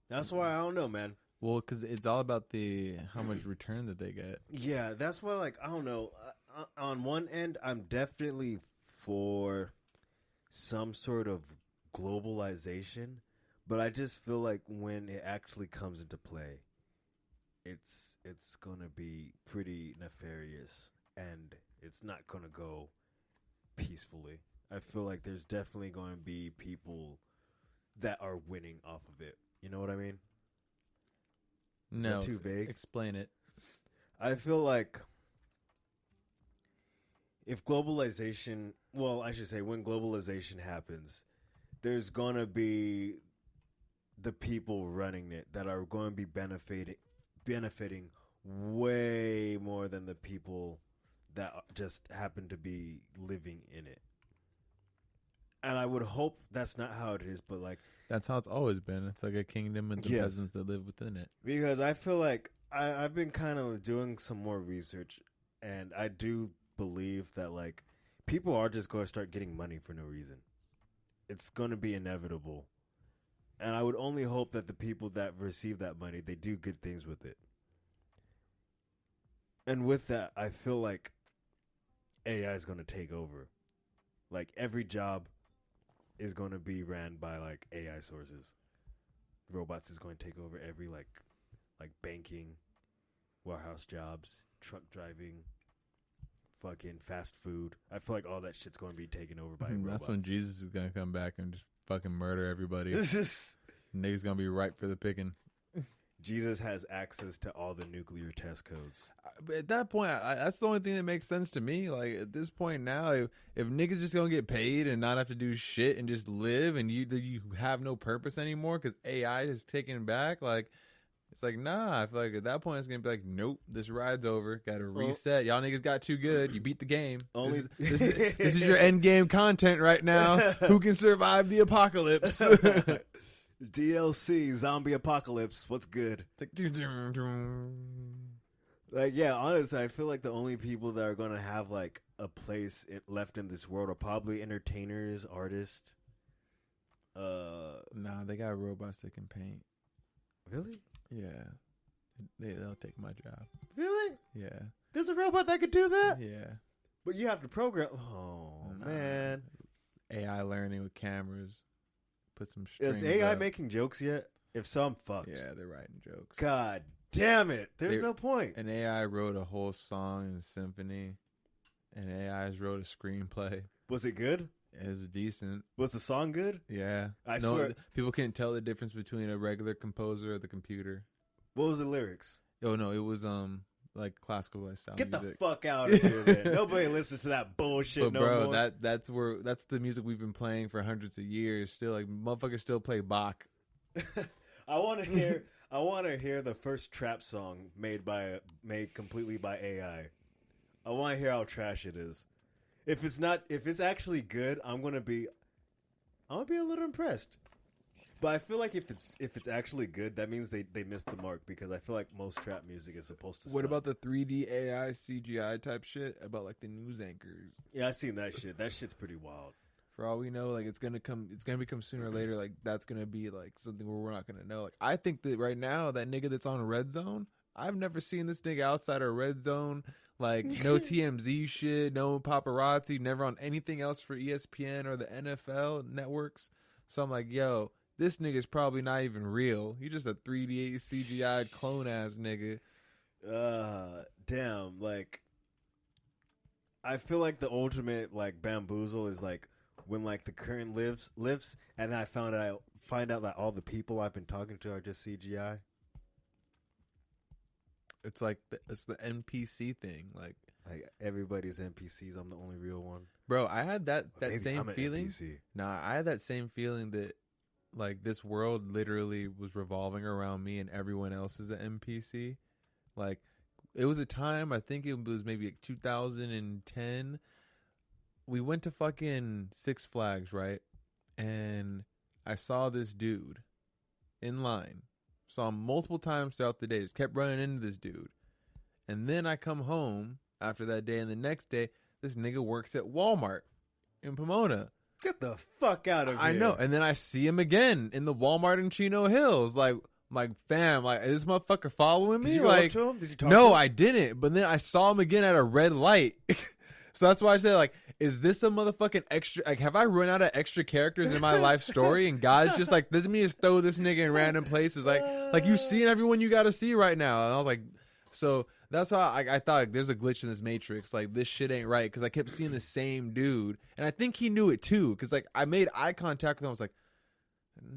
That's why I don't know, man. Well, because it's all about how much return that they get. Yeah, that's why, like, I don't know. On one end, I'm definitely for some sort of globalization, But I just feel like when it actually comes into play, it's gonna be pretty nefarious, and it's not gonna go peacefully. I feel like there's definitely going to be people that are winning off of it. You know what I mean? Is No, that too vague? Explain it. I feel like if globalization, well, I should say when globalization happens, there's going to be the people running it that are going to be benefiting way more than the people that just happen to be living in it. And I would hope that's not how it is, but like That's how it's always been. It's like a kingdom and the Yes. peasants that live within it. because I feel like I've been kind of doing some more research, and I do believe that like people are just going to start getting money for no reason. It's going to be inevitable, and I would only hope that the people that receive that money, they do good things with it. And with that, I feel like AI is going to take over. Like every job is going to be ran by like AI sources. Robots is going to take over every like banking, warehouse jobs, truck driving, fucking fast food. I feel like all that shit's going to be taken over by robots. That's when Jesus is going to come back and just fucking murder everybody. This is Niggas going to be ripe for the picking. Jesus has access to all the nuclear test codes. But at that point, that's the only thing that makes sense to me. Like, at this point now, if niggas just gonna get paid and not have to do shit and just live and you have no purpose anymore because AI is taking back, like, it's like, nah, I feel like at that point it's gonna be like, nope, this ride's over. Gotta reset. Y'all niggas got too good. You beat the game. Only This is your end game content right now. Who can survive the apocalypse? DLC zombie apocalypse. What's good? Like, yeah, honestly, I feel like the only people that are going to have, like, a place left in this world are probably entertainers, artists. Nah, they got robots that can paint. Really? Yeah. They'll take my job. Really? Yeah. There's a robot that could do that? Yeah. But you have to program. Oh, Nah. man. AI learning with cameras. Put some strings Is AI up. making jokes yet? If so, I'm fucked. Yeah, they're writing jokes. God damn it. There's They- no point. An AI wrote a whole song and symphony. And AI's wrote a screenplay. Was it good? It was decent. Was the song good? Yeah. I swear. People couldn't tell the difference between a regular composer or the computer. What was the lyrics? Oh, no, it was like classical style Get music. the fuck out of here, man. Nobody listens to that bullshit But no bro, more. that's the music we've been playing for hundreds of years. Still, like, motherfuckers still play Bach. I want to hear the first trap song made completely by AI. I want to hear how trash it is. If it's actually good, I'm gonna be a little impressed. But I feel like if it's actually good, that means they missed the mark, because I feel like most trap music is supposed to What suck. about the 3D AI CGI type shit about like the news anchors? Yeah, I seen that shit. That shit's pretty wild. For all we know, like it's gonna become sooner or later. Like that's gonna be like something where we're not gonna know. Like I think that right now that nigga that's on Red Zone, I've never seen this nigga outside of Red Zone. Like no TMZ shit, no paparazzi, never on anything else for ESPN or the NFL networks. So I'm like, yo, this nigga's probably not even real. He just a 3D CGI clone ass nigga. Damn. Like, I feel like the ultimate like bamboozle is like when like the current lifts, and then I find out that all the people I've been talking to are just CGI. It's like it's the NPC thing. Like Everybody's NPCs. I'm the only real one. bro, I had that Maybe same I'm an feeling. NPC. Nah, I had that same feeling that like this world literally was revolving around me and everyone else is an NPC. Like it was a time, I think it was maybe like 2010. We went to fucking Six Flags, right? And I saw this dude in line. Saw him multiple times throughout the day. Just kept running into this dude. And then I come home after that day, and the next day, this nigga works at Walmart in Pomona. Get the fuck out of here. I know. And then I see him again in the Walmart in Chino Hills. Like fam, like, is this motherfucker following me? Did you go like, up to him? Did you talk no, to him? I didn't. But then I saw him again at a red light. So that's why I say, like, is this a motherfucking extra? Like, have I run out of extra characters in my life story? And God's just like, let me just throw this nigga in random places. Like you seeing everyone you got to see right now. And I was like, so that's how I thought, like, there's a glitch in this matrix. Like, this shit ain't right. Because I kept seeing the same dude. And I think he knew it too. Because, like, I made eye contact with him. I was like,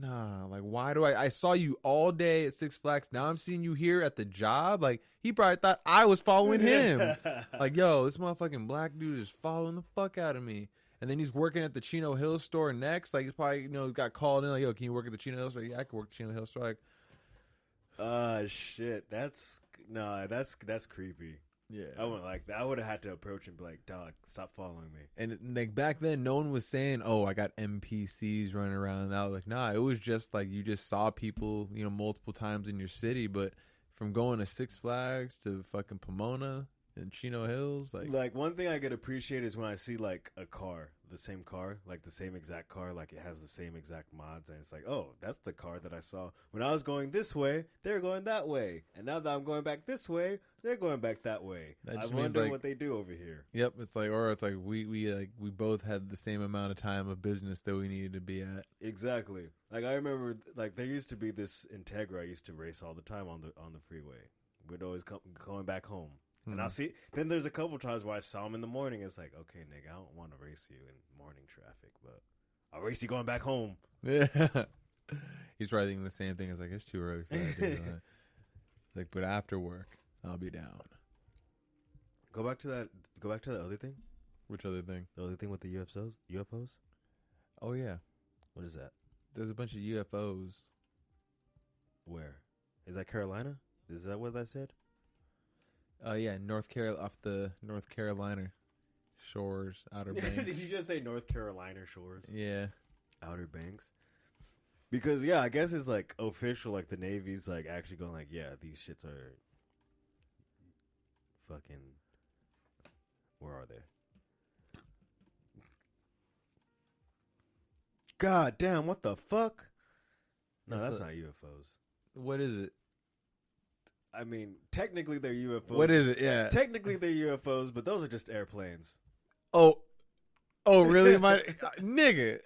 nah, like, why do I saw you all day at Six Flags. Now I'm seeing you here at the job. Like, he probably thought I was following him. Like, yo, this motherfucking black dude is following the fuck out of me. And then he's working at the Chino Hills store next. Like, he's probably, got called in. Like, yo, can you work at the Chino Hills store? Yeah, I can work at the Chino Hills store. Like, shit. That's creepy. yeah. I wouldn't like that. I would have had to approach him and be like, dog, stop following me. And like back then, no one was saying, "Oh, I got NPCs running around." And I was like, "Nah, it was just like you just saw people, multiple times in your city." But from going to Six Flags to fucking Pomona and Chino Hills, like one thing I could appreciate is when I see like a car, the same car, like the same exact car, like it has the same exact mods, and it's like, oh, that's the car that I saw when I was going this way. They're going that way, and now that I'm going back this way, they're going back that way. I wonder what they do over here. Yep, it's like we both had the same amount of time of business that we needed to be at. Exactly. Like I remember, like there used to be this Integra I used to race all the time on the freeway. We'd always going back home. And I'll see. Then there's a couple times where I saw him in the morning. It's like, okay, nigga, I don't want to race you in morning traffic, but I'll race you going back home. Yeah, he's probably thinking the same thing. It's like it's too early for that. It's like, but after work, I'll be down. Go back to that other thing. Which other thing? The other thing with the UFOs. Oh yeah. What is that? There's a bunch of UFOs. Where? Is that Carolina? Is that what I said? Yeah, off the North Carolina shores, Outer Banks. Did you just say North Carolina shores? Yeah. Outer Banks? Because, yeah, I guess it's, like, official, like, the Navy's, like, actually going, like, yeah, these shits are fucking, where are they? God damn, what the fuck? No, that's not UFOs. What is it? I mean, technically they're UFOs. What is it? Yeah. Technically they're UFOs, but those are just airplanes. Oh, really? My nigga.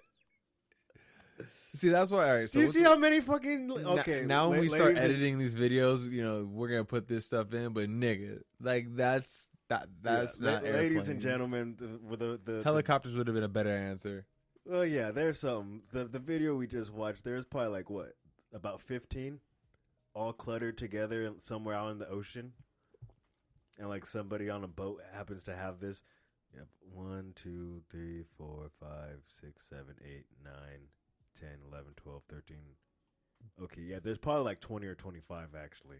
See, that's why. All right, so do you see how many fucking? Okay. Now when we start editing these videos, we're gonna put this stuff in. But nigga, like that's not airplanes. Ladies and gentlemen, the helicopters would have been a better answer. Well, yeah, there's some. The video we just watched, there's probably like what, about 15, all cluttered together somewhere out in the ocean, and like somebody on a boat happens to have this. Yep, 1, 2, 3, 4, 5, 6, 7, 8, 9, 10, 11, 12, 13. Okay, yeah, there's probably like 20 or 25 actually.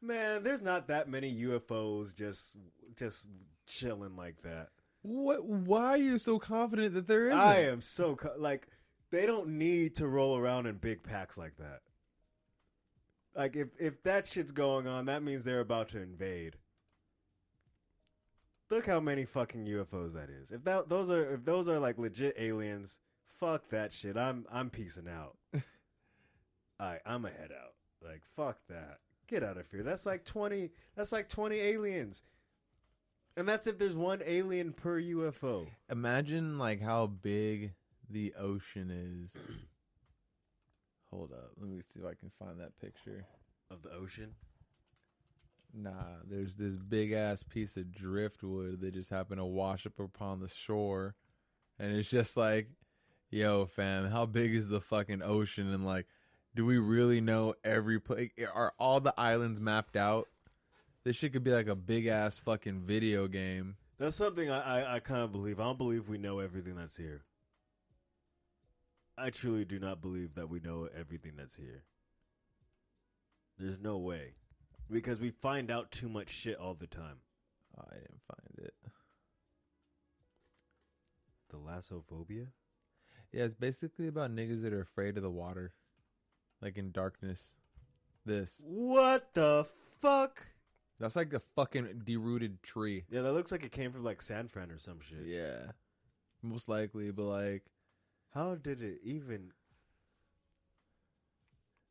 Man, there's not that many UFOs just chilling like that. What? Why are you so confident that there isn't? I am so like they don't need to roll around in big packs like that. Like if that shit's going on, that means they're about to invade. Look how many fucking UFOs that is. If those are like legit aliens, fuck that shit. I'm peacing out. I'm a head out. Like fuck that. Get out of here. That's like 20 aliens. And that's if there's one alien per UFO. Imagine like how big the ocean is. Hold up. Let me see if I can find that picture. Of the ocean? Nah, there's this big ass piece of driftwood that just happened to wash up upon the shore. And it's just like, yo, fam, how big is the fucking ocean? And like, do we really know every place? Are all the islands mapped out? This shit could be like a big ass fucking video game. That's something I kind of believe. I don't believe we know everything that's here. I truly do not believe that we know everything that's here. There's no way. Because we find out too much shit all the time. Oh, I didn't find it. The lassophobia? Yeah, it's basically about niggas that are afraid of the water. Like in darkness. This. What the fuck? That's like a fucking derooted tree. Yeah, that looks like it came from like San Fran or some shit. Yeah. Most likely, but like... How did it even...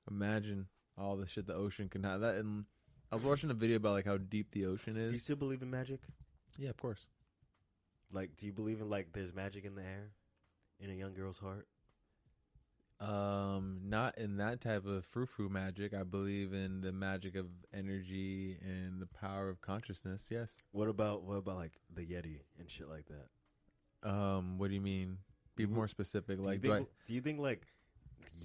Imagine all the shit the ocean can have. That, and I was watching a video about like how deep the ocean is. Do you still believe in magic? Yeah, of course. Like, do you believe in like there's magic in the air, in a young girl's heart? Not in that type of frou-frou magic. I believe in the magic of energy and the power of consciousness. Yes. What about like the Yeti and shit like that? What do you mean? Be more specific. Like, do you think like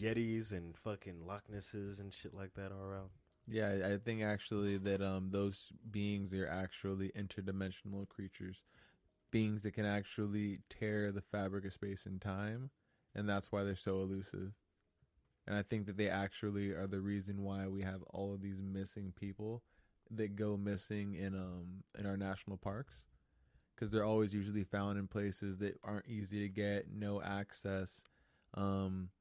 Yetis and fucking Loch Nesses and shit like that are around? Yeah, I think actually that those beings are actually interdimensional creatures, beings that can actually tear the fabric of space and time, and that's why they're so elusive. And I think that they actually are the reason why we have all of these missing people that go missing in our national parks, because they're always usually found in places that aren't easy to get, no access,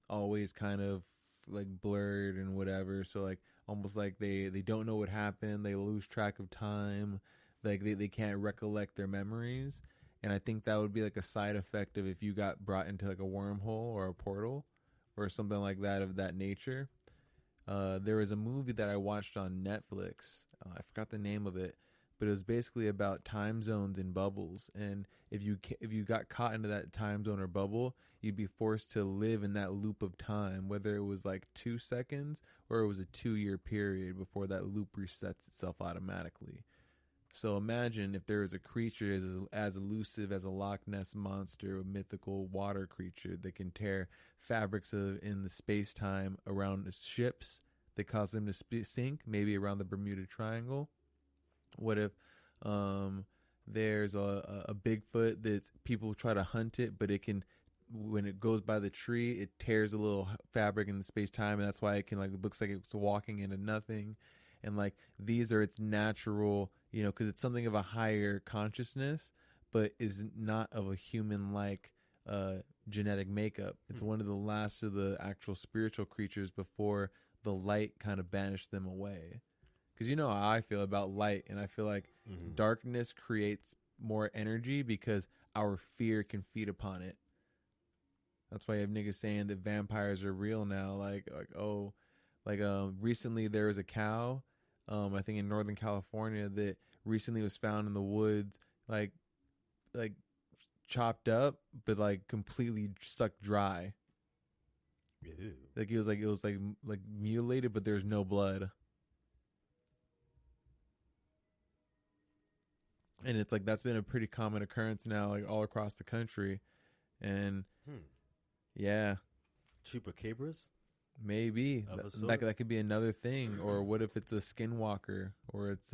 always kind of like blurred and whatever. So like almost like they don't know what happened, they lose track of time, like they can't recollect their memories. And I think that would be like a side effect of if you got brought into like a wormhole or a portal or something like that of that nature. There was a movie that I watched on Netflix. I forgot the name of it, but it was basically about time zones and bubbles. And if you got caught into that time zone or bubble, you'd be forced to live in that loop of time, whether it was like 2 seconds or it was a 2-year period before that loop resets itself automatically. So imagine if there was a creature as elusive as a Loch Ness monster, a mythical water creature that can tear fabrics in the space-time around ships that cause them to sink, maybe around the Bermuda Triangle. What if there's a Bigfoot that people try to hunt it, but it can, when it goes by the tree, it tears a little fabric in the space-time, and that's why it can like looks like it's walking into nothing. And like these are its natural, because it's something of a higher consciousness, but is not of a human-like genetic makeup. It's one of the last of the actual spiritual creatures before the light kind of banished them away. Because you know how I feel about light, and I feel like darkness creates more energy because our fear can feed upon it. That's why you have niggas saying that vampires are real now. Recently there was a cow, I think in Northern California, that recently was found in the woods, like chopped up, but like completely sucked dry. Ew. Like it was mutilated, but there's no blood. And it's like that's been a pretty common occurrence now, like all across the country. And yeah, chupacabras. Maybe that could be another thing. Or what if it's a skinwalker, or it's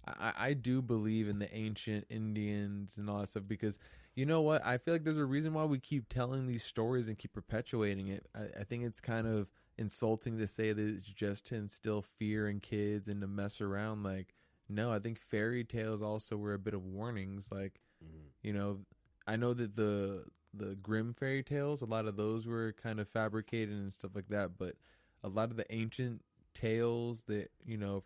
I do believe in the ancient Indians and all that stuff, because you know what, I feel like there's a reason why we keep telling these stories and keep perpetuating it. I think it's kind of insulting to say that it's just to instill fear in kids and to mess around. Like, no, I think fairy tales also were a bit of warnings. Like, I know that the Grimm fairy tales, a lot of those were kind of fabricated and stuff like that, but a lot of the ancient tales that,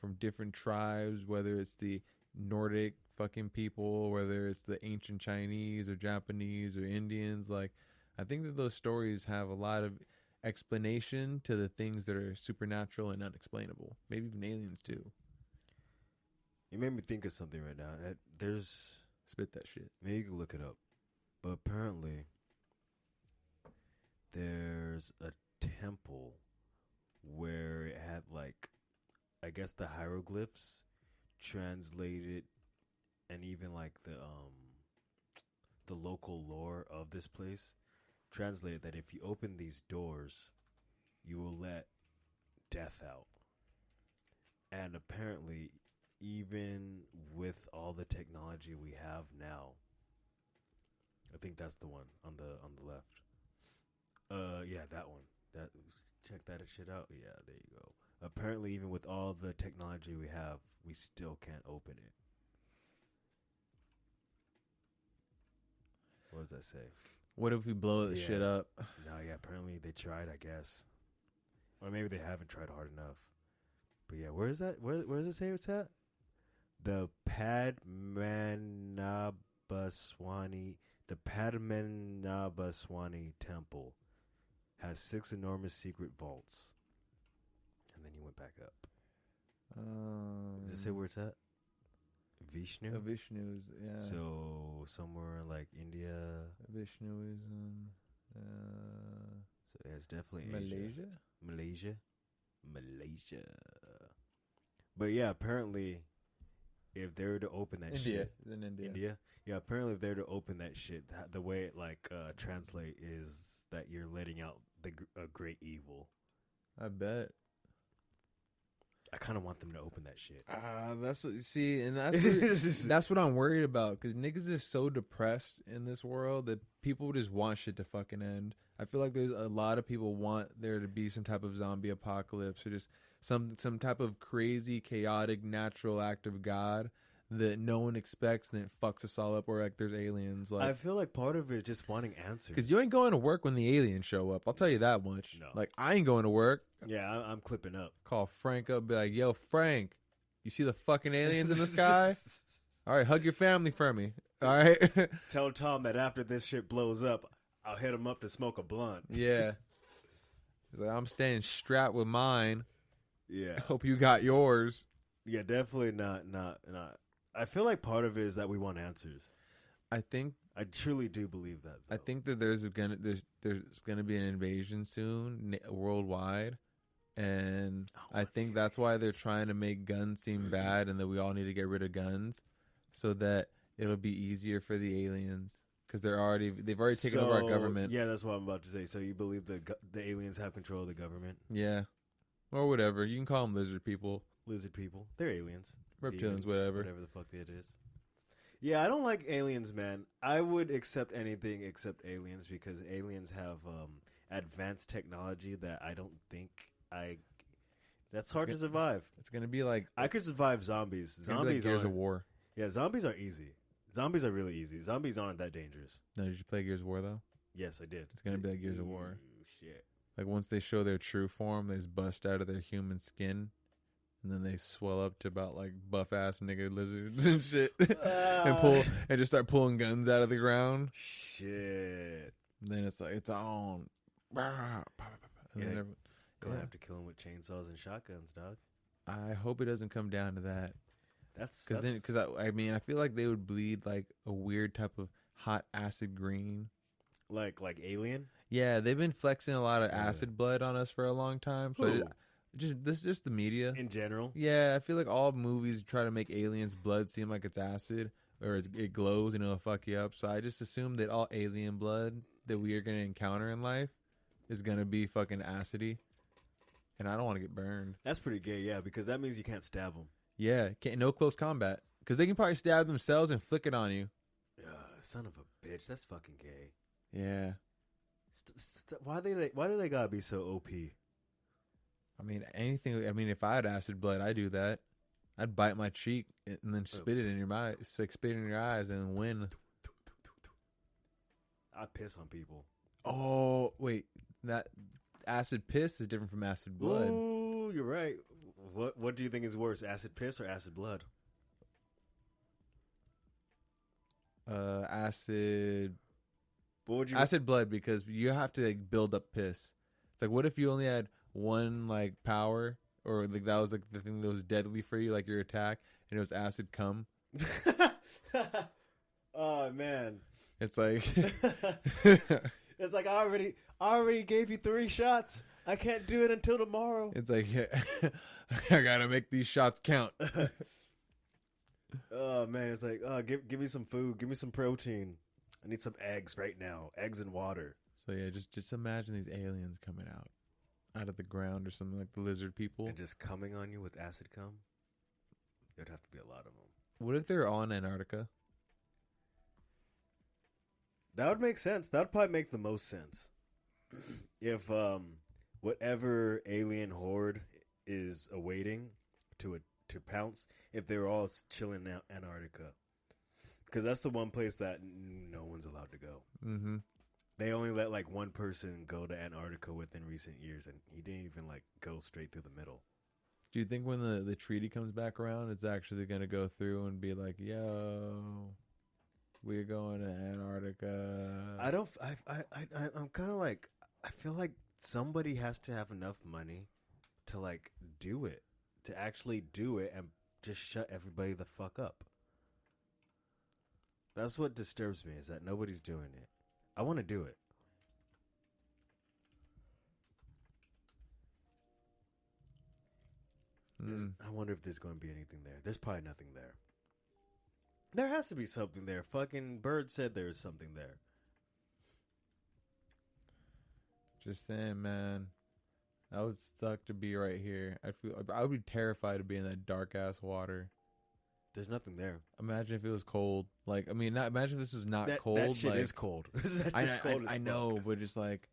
from different tribes, whether it's the Nordic fucking people, whether it's the ancient Chinese or Japanese or Indians, like, I think that those stories have a lot of explanation to the things that are supernatural and unexplainable. Maybe even aliens too. You made me think of something right now. Spit that shit. Maybe you can look it up. But apparently there's a temple where it had, like, I guess the hieroglyphs translated, and even like the local lore of this place translated that if you open these doors, you will let death out. And apparently, even with all the technology we have now, I think that's the one on the left. Yeah, that one. Check that shit out. Yeah, there you go. Apparently, even with all the technology we have, we still can't open it. What does that say? What if we blow the shit up? No, yeah, apparently they tried, I guess. Or maybe they haven't tried hard enough. But yeah, where is that? Where does it say it's at? The Padmanabhaswamy Temple has 6 enormous secret vaults. And then you went back up. Does it say where it's at? Vishnu? Vishnu's, yeah. So somewhere like India. Vishnuism. So it's definitely Malaysia? Malaysia. But yeah, apparently, if they were to open that shit. In India. Yeah, apparently if they were to open that shit, the way it like translate is that you're letting out a great evil. I bet. I kind of want them to open that shit. That's what I'm worried about, because niggas is so depressed in this world that people just want shit to fucking end. I feel like there's a lot of people want there to be some type of zombie apocalypse or just some type of crazy, chaotic, natural act of God that no one expects and it fucks us all up, or like there's aliens. Like, I feel like part of it is just wanting answers. because you ain't going to work when the aliens show up. I'll tell you that much. No. Like, I ain't going to work. Yeah, I'm clipping up. Call Frank up, be like, yo, Frank, you see the fucking aliens in the sky? All right, hug your family for me. All right? Tell Tom that after this shit blows up, I'll hit him up to smoke a blunt. Yeah. He's like, I'm staying strapped with mine. Yeah. Hope you got yours. Yeah, definitely not. I feel like part of it is that we want answers. I truly do believe that, though. I think that there's gonna be an invasion soon worldwide, and I think that's why they're trying to make guns seem bad, and that we all need to get rid of guns, so that it'll be easier for the aliens, because they've already taken over our government. Yeah, that's what I'm about to say. So you believe the aliens have control of the government? Yeah, or whatever. You can call them lizard people. Lizard people, they're aliens. Reptilians, Demons, whatever the fuck it is. Yeah, I don't like aliens, man. I would accept anything except aliens, because aliens have advanced technology that I don't think that's hard to survive. It's gonna be like, I could survive zombies. Zombies like Gears of War. Yeah, zombies are easy. Zombies are really easy. Zombies aren't that dangerous. No, did you play Gears of War though? Yes, I did. It's gonna be like Gears of War. Shit. Like, once they show their true form, they just bust out of their human skin, and then they swell up to about like buff ass nigga lizards and shit, and just start pulling guns out of the ground. Shit. And then it's like, it's on. And then Gonna have to kill him with chainsaws and shotguns, dog. I hope it doesn't come down to that. Because I mean, I feel like they would bleed like a weird type of hot acid green. Like Alien? Yeah, they've been flexing a lot of acid blood on us for a long time. So just the media in general. Yeah, I feel like all movies try to make aliens' blood seem like it's acid, or it glows and it'll fuck you up. So I just assume that all alien blood that we are going to encounter in life is going to be fucking acidy, and I don't want to get burned. That's pretty gay, yeah, because that means you can't stab them. Yeah, no close combat, because they can probably stab themselves and flick it on you. Son of a bitch, that's fucking gay. Yeah. Why do they gotta be so OP? I mean, if I had acid blood, I'd do that. I'd bite my cheek and then spit it in your mouth, spit in your eyes, and win. I piss on people. Oh wait, that acid piss is different from acid blood. Ooh, you're right. What do you think is worse, acid piss or acid blood? Acid. Acid blood, because you have to like build up piss. It's like, what if you only had one like power, or like that was like the thing that was deadly for you, like your attack, and it was acid cum. Oh man, it's like it's like I already gave you 3 shots. I can't do it until tomorrow. It's like, I gotta make these shots count. Oh man, it's like, give me some food, give me some protein. I need some eggs right now. Eggs and water. So yeah, just imagine these aliens coming out of the ground, or something, like the lizard people, and just coming on you with acid cum. There'd have to be a lot of them. What if they're all in Antarctica? That would make sense. That would probably make the most sense. If whatever alien horde is awaiting to pounce, if they were all chilling in Antarctica. Because that's the one place that no one's allowed to go. Mm-hmm. They only let like one person go to Antarctica within recent years, and he didn't even like go straight through the middle. Do you think when the treaty comes back around, it's actually going to go through and be like, yo, we're going to Antarctica? I'm kind of like, I feel like somebody has to have enough money to like do it, to actually do it and just shut everybody the fuck up. That's what disturbs me, is that nobody's doing it. I want to do it. I wonder if there's going to be anything there. There's probably nothing there. There has to be something there. Fucking Bird said there was something there. Just saying, man. I would suck to be right here. I would be terrified to be in that dark ass water. There's nothing there. Imagine if it was cold. Like, I mean, not imagine if this was not cold. That shit like, is cold. I know, but just like,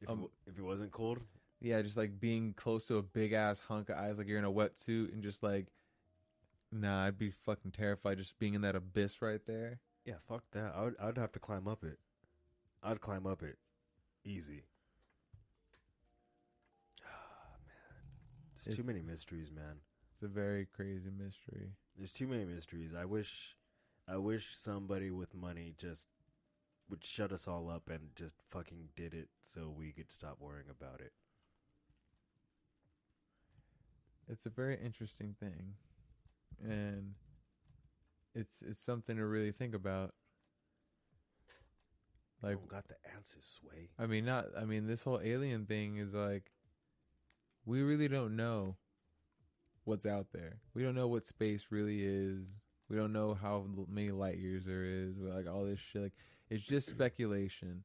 if it wasn't cold, yeah, just like being close to a big ass hunk of ice, like you're in a wetsuit, and just like, nah, I'd be fucking terrified just being in that abyss right there. yeah, fuck that. I'd have to climb up it. I'd climb up it, easy. There's too many mysteries, man. It's a very crazy mystery. There's too many mysteries. I wish somebody with money just would shut us all up and just fucking did it so we could stop worrying about it. It's a very interesting thing, and it's something to really think about. Like, I don't got the answers, Sway. I mean, this whole alien thing is like, we really don't know what's out there. We don't know what space really is. We don't know how many light years there is. We're like, all this shit. Like, it's just speculation,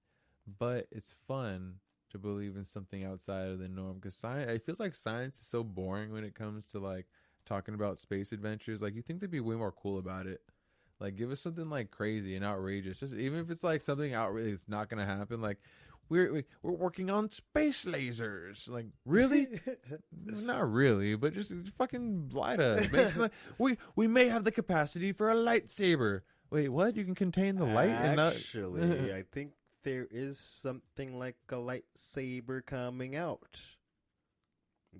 but it's fun to believe in something outside of the norm, because science, it feels like science is so boring when it comes to like talking about space adventures. Like, you think they'd be way more cool about it. Like, give us something like crazy and outrageous. Just even if it's like something outrageous, it's not gonna happen. Like, we're working on space lasers. Like, really? Not really, but just fucking lie to us. We may have the capacity for a lightsaber. Wait, what? You can contain the light and not... Actually, I think there is something like a lightsaber coming out.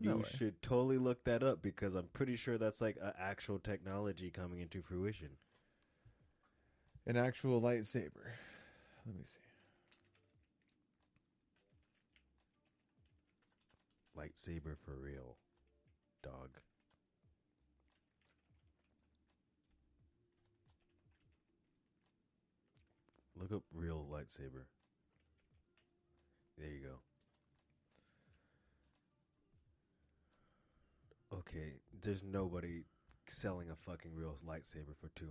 You should totally look that up, because I'm pretty sure that's like an actual technology coming into fruition. An actual lightsaber. Let me see. Lightsaber for real, dog. Look up real lightsaber. There you go. Okay, there's nobody selling a fucking real lightsaber for $230.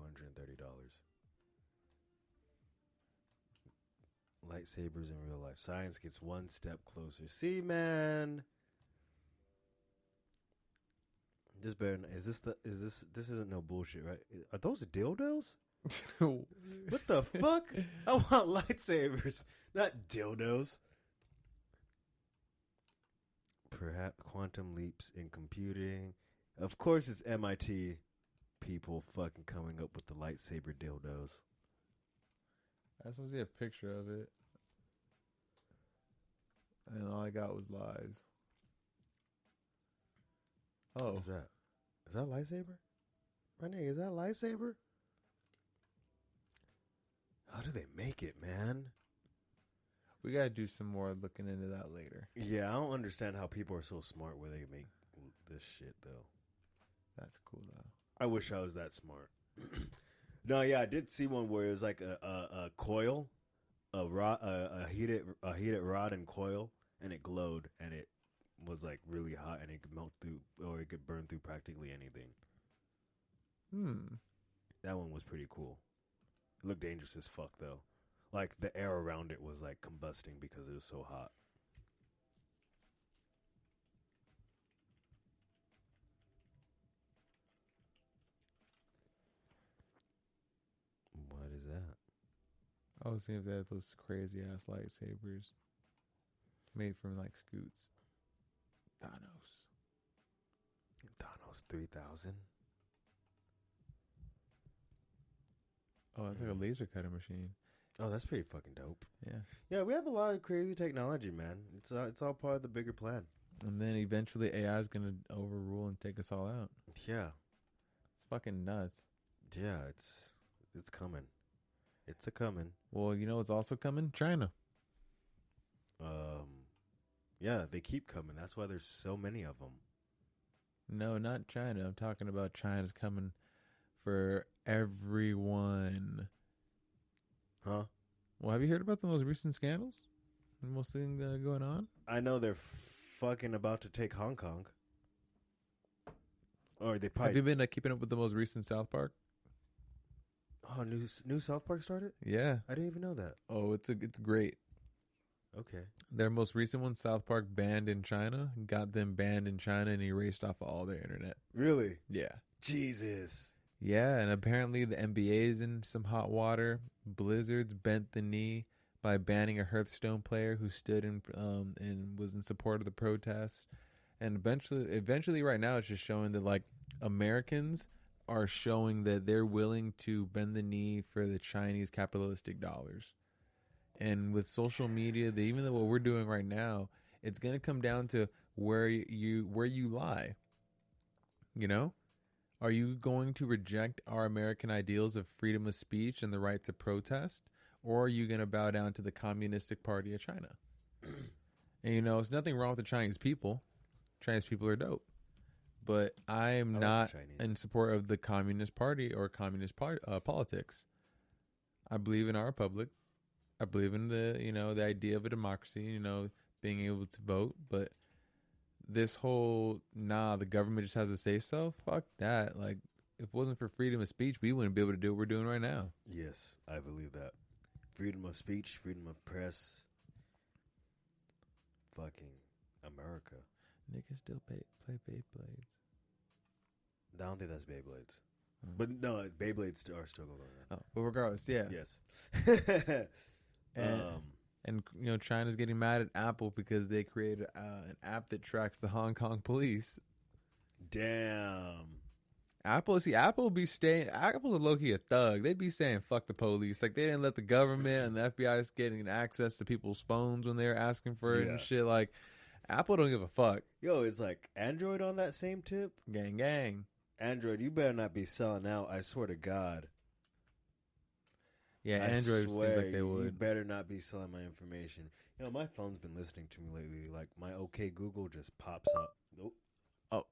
Lightsabers in real life. Science gets one step closer. See, man. This better. This isn't no bullshit, right? Are those dildos? What the fuck? I want lightsabers, not dildos. Perhaps quantum leaps in computing. Of course, it's MIT people fucking coming up with the lightsaber dildos. I just want to see a picture of it, and all I got was lies. Oh, what is that? Is that a lightsaber? My nigga, is that a lightsaber? How do they make it, man? We gotta do some more looking into that later. Yeah, I don't understand how people are so smart where they make this shit, though. That's cool, though. I wish I was that smart. No, yeah, I did see one where it was like a coil, a rod, a heated rod and coil, and it glowed, and it was like really hot, and it could melt through, or it could burn through practically anything. That one was pretty cool. It looked dangerous as fuck, though. Like, the air around it was like combusting because it was so hot. What is that? I was thinking if they had those crazy ass lightsabers made from like scoots. Thanos 3000. Oh, that's like a laser cutting machine. Oh, that's pretty fucking dope. Yeah. Yeah, we have a lot of crazy technology, man. It's all part of the bigger plan. And then eventually AI is gonna overrule and take us all out. Yeah. It's fucking nuts. Yeah, it's coming. It's a coming. Well, you know what's also coming? China. Yeah, they keep coming. That's why there's so many of them. No, not China. I'm talking about China's coming for everyone. Huh? Well, have you heard about the most recent scandals? The most thing going on? I know they're fucking about to take Hong Kong. Or they probably... Have you been keeping up with the most recent South Park? Oh, new South Park started? Yeah. I didn't even know that. Oh, it's great. Okay. Their most recent one, South Park banned in China, got them banned in China and erased off of all their internet. Really? Yeah. Jesus. Yeah, and apparently the NBA's in some hot water. Blizzard's bent the knee by banning a Hearthstone player who stood in and was in support of the protest. And eventually, right now, it's just showing that like Americans are showing that they're willing to bend the knee for the Chinese capitalistic dollars. And with social media, even though what we're doing right now, it's going to come down to where you lie. You know? Are you going to reject our American ideals of freedom of speech and the right to protest? Or are you going to bow down to the Communistic Party of China? And, you know, there's nothing wrong with the Chinese people. Chinese people are dope. But I am not in support of the Communist Party or Communist politics. I believe in our republic. I believe in the idea of a democracy, being able to vote. But this whole, the government just has to say so, fuck that. Like, if it wasn't for freedom of speech, we wouldn't be able to do what we're doing right now. Yes, I believe that. Freedom of speech, freedom of press. Fucking America. Niggas still play Beyblades. I don't think that's Beyblades. But no, Beyblades are still going on. Oh, but regardless, yeah. Yes. And China's getting mad at Apple because they created an app that tracks the Hong Kong police. Damn. Apple's a low-key a thug. They'd be saying fuck the police. Like, they didn't let the government and the FBI getting access to people's phones when they were asking for it and shit. Like, Apple don't give a fuck. Yo, is like Android on that same tip? Gang, gang. Android, you better not be selling out. I swear to God. Yeah, I Android swear, seems like they would. You better not be selling my information. My phone's been listening to me lately. Like, my OK Google just pops up. Nope. Oh,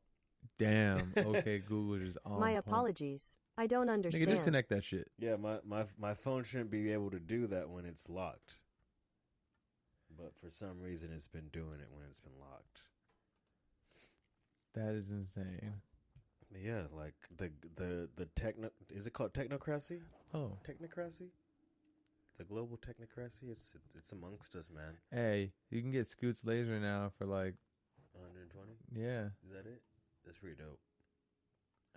damn. Okay, Google just on My point. apologies. I don't understand. Nigga, disconnect that shit. Yeah, my phone shouldn't be able to do that when it's locked. But for some reason, it's been doing it when it's been locked. That is insane. Yeah, like the techno, is it called technocracy? Oh, technocracy, the global technocracy. It's amongst us, man. Hey, you can get Scoot's laser now for like 120. Yeah, is that it? That's pretty dope.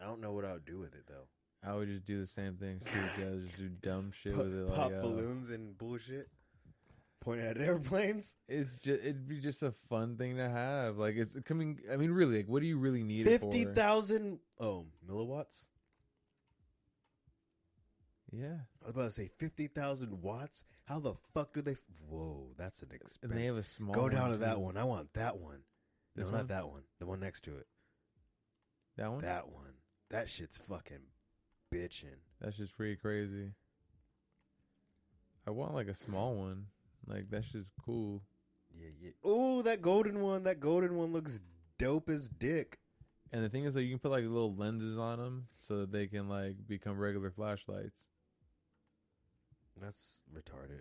I don't know what I would do with it though. I would just do the same thing Scoot does, just do dumb shit with it, pop balloons and bullshit. Pointing at airplanes. It'd be just a fun thing to have. Like, it's coming. I mean, really, like, what do you really need it for? 50,000 milliwatts. Yeah, I was about to say 50,000 watts. How the fuck do they? Whoa, that's an expense. And they have a small. Go down one to that too. one. I want that one. This no, one? not that one. The one next to it. That one. That one. That shit's fucking bitching. That's just pretty crazy. I want like a small one. Like, that's just cool. Yeah. Oh, that golden one. That golden one looks dope as dick. And the thing is, like, you can put like little lenses on them so that they can like become regular flashlights. That's retarded.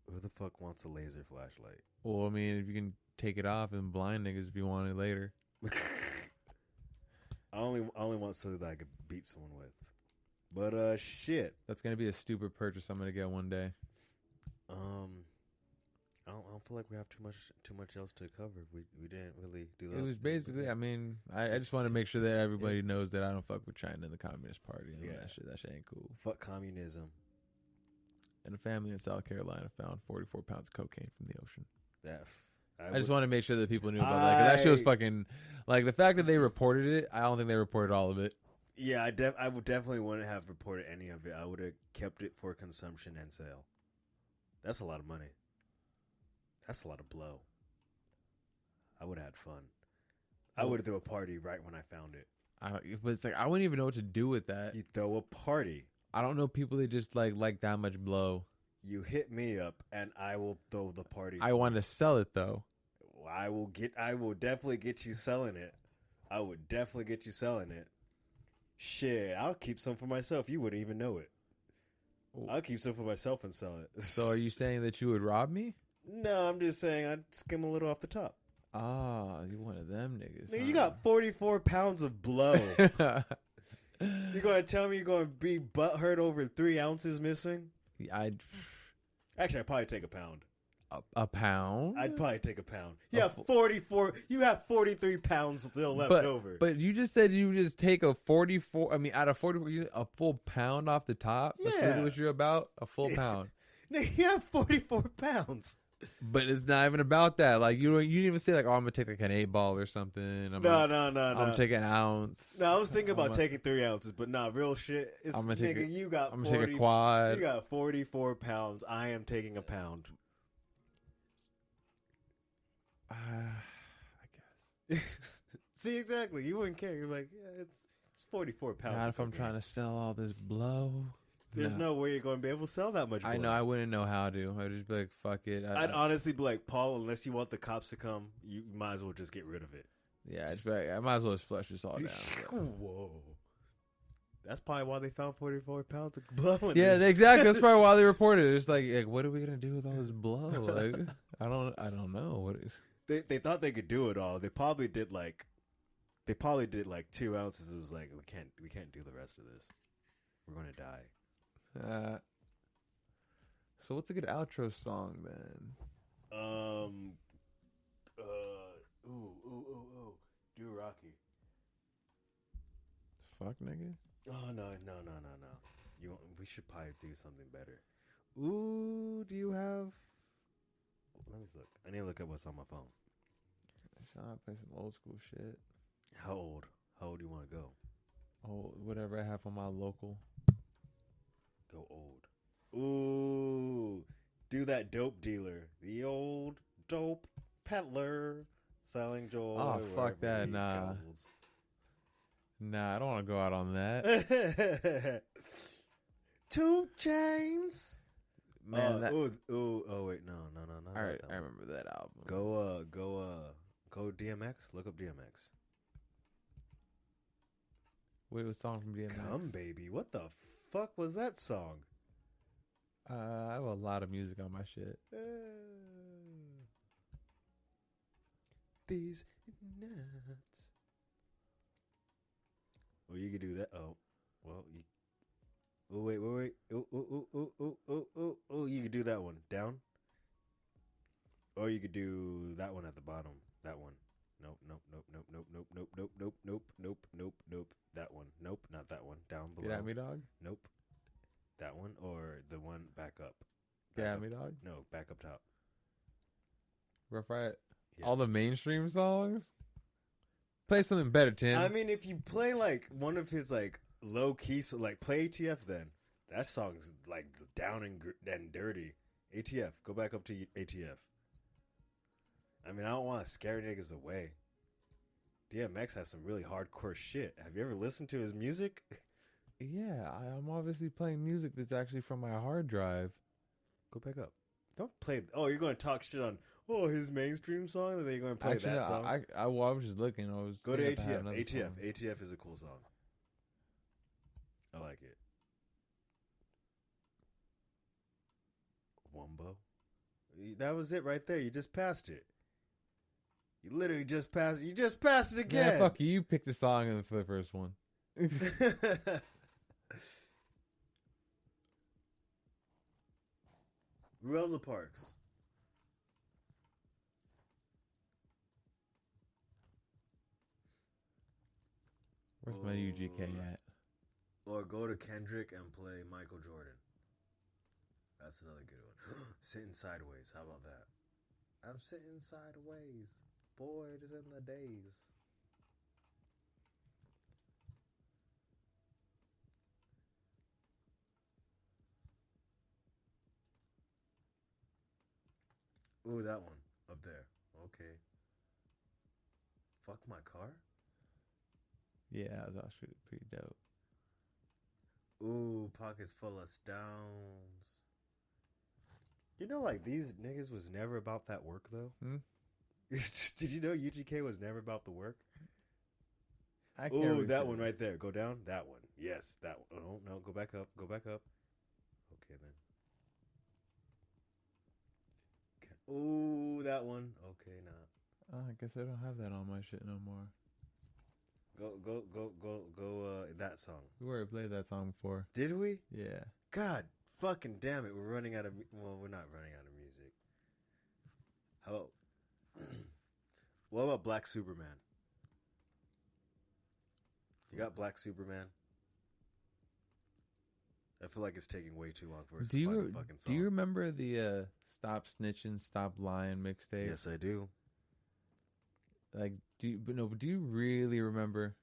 Who the fuck wants a laser flashlight? Well, I mean, if you can take it off and blind niggas if you want it later. I only want something that I could beat someone with. But shit. That's gonna be a stupid purchase I'm gonna get one day. I don't feel like we have too much else to cover. We didn't really do that. It was basically, I mean, I just want to make sure that everybody knows that I don't fuck with China and the Communist Party. And that shit ain't cool. Fuck communism. And a family in South Carolina found 44 pounds of cocaine from the ocean. I just want to make sure that people knew about that. 'Cause that shit was fucking, like, the fact that they reported it, I don't think they reported all of it. Yeah, I would definitely wouldn't have reported any of it. I would have kept it for consumption and sale. That's a lot of money. That's a lot of blow. I would have had fun. I would have threw a party right when I found it. But it's like, I wouldn't even know what to do with that. You throw a party. I don't know people that just like that much blow. You hit me up and I will throw the party. I want to sell it though. I will definitely get you selling it. I would definitely get you selling it. Shit, I'll keep some for myself. You wouldn't even know it. I'll keep some for myself and sell it. So are you saying that you would rob me? No, I'm just saying I'd skim a little off the top. Ah, you one of them niggas. Nigga, you got 44 pounds of blow. You gonna tell me you're gonna be butthurt over 3 ounces missing? I'd probably take a pound. a pound. I'd probably take a pound. You have 44. You have 43 pounds still left over. But you just said you just take a 44. I mean, out of 44, a full pound off the top. That's really what you're about. A full pound. Nigga, you have 44 pounds. But it's not even about that. Like you didn't even say like, oh, I'm gonna take like an 8-ball or something. I'm gonna take an ounce. No, I was thinking about taking 3 ounces, but nah, real shit. It's, I'm gonna take I'm gonna 40, take a quad. You got 44 pounds. I am taking a pound. I guess. See, exactly. You wouldn't care. You're like, yeah, it's 44 pounds. Not if I'm trying to sell all this blow. There's no way you're going to be able to sell that much blow. I know. I wouldn't know how to. I'd just be like, fuck it. I'd honestly be like, Paul, unless you want the cops to come, you might as well just get rid of it. Yeah, it's like, I might as well just flush this all down. Whoa. That's probably why they found 44 pounds of blow. Yeah, exactly. That's probably why they reported it. It's like, what are we gonna do with all this blow? Like, I don't know. What is? They thought they could do it all. They probably did like 2 ounces. It was like we can't do the rest of this. We're gonna die. So what's a good outro song then? Do Rocky. Fuck, nigga. Oh no. We should probably do something better. Ooh, do you have? Let me look. I need to look at what's on my phone. I play some old school shit. How old? How old do you want to go? Oh, whatever I have on my local. Go old. Ooh, do that dope dealer. The old dope peddler selling joy. Oh, fuck that. Nah. Nah, I don't want to go out on that. 2 Chainz. Man, oh wait, no. All right, I remember that album. Go DMX. Look up DMX. Wait, what song from DMX? Come Baby. What the fuck was that song? I have a lot of music on my shit. These nuts. Well, you could do that. Oh, well, you. Oh wait. Oh, you could do that one down. Or you could do that one at the bottom. That one. Nope. That one. Nope, not that one. Down below. Get at me, dog? Nope. That one or the one back up. Get at me, dog? No, back up top. Rough Riot. Yes. All the mainstream songs? Play something better, Tim. I mean, if you play like one of his like low key, so like play ATF, then that song's like down and dirty. ATF, go back up to ATF. I mean, I don't want to scare niggas away. DMX has some really hardcore shit. Have you ever listened to his music? Yeah, I'm obviously playing music that's actually from my hard drive. Go back up. Don't play. Oh, you're going to talk shit on his mainstream song, and then you're going to play actually, that song. I was just looking. Go to ATF. ATF is a cool song. I like it. Wumbo. That was it right there. You just passed it. You literally just passed it. You just passed it again. Yeah, fuck you. You picked the song for the first one. Rosa Parks. Where's my UGK at? Or go to Kendrick and play Michael Jordan. That's another good one. Sitting sideways. How about that? I'm sitting sideways. Boy, it is in the days. Ooh, that one. Up there. Okay. Fuck my car? Yeah, that was actually pretty dope. Ooh, pockets full of stones. You know, like, these niggas was never about that work, though? Did you know UGK was never about the work? Ooh, that one right there. Go down. That one. Yes, that one. Oh, no, go back up. Go back up. Okay, then. Ooh, that one. Okay, nah. Oh, I guess I don't have that on my shit no more. Go, that song. We already played that song before. Did we? Yeah. God fucking damn it. We're running out of... Well, we're not running out of music. How about... What about Black Superman? You got Black Superman? I feel like it's taking way too long for us to find a fucking song. Do you remember the Stop Snitching, Stop Lying mixtape? Yes, I do. Like, do you really remember?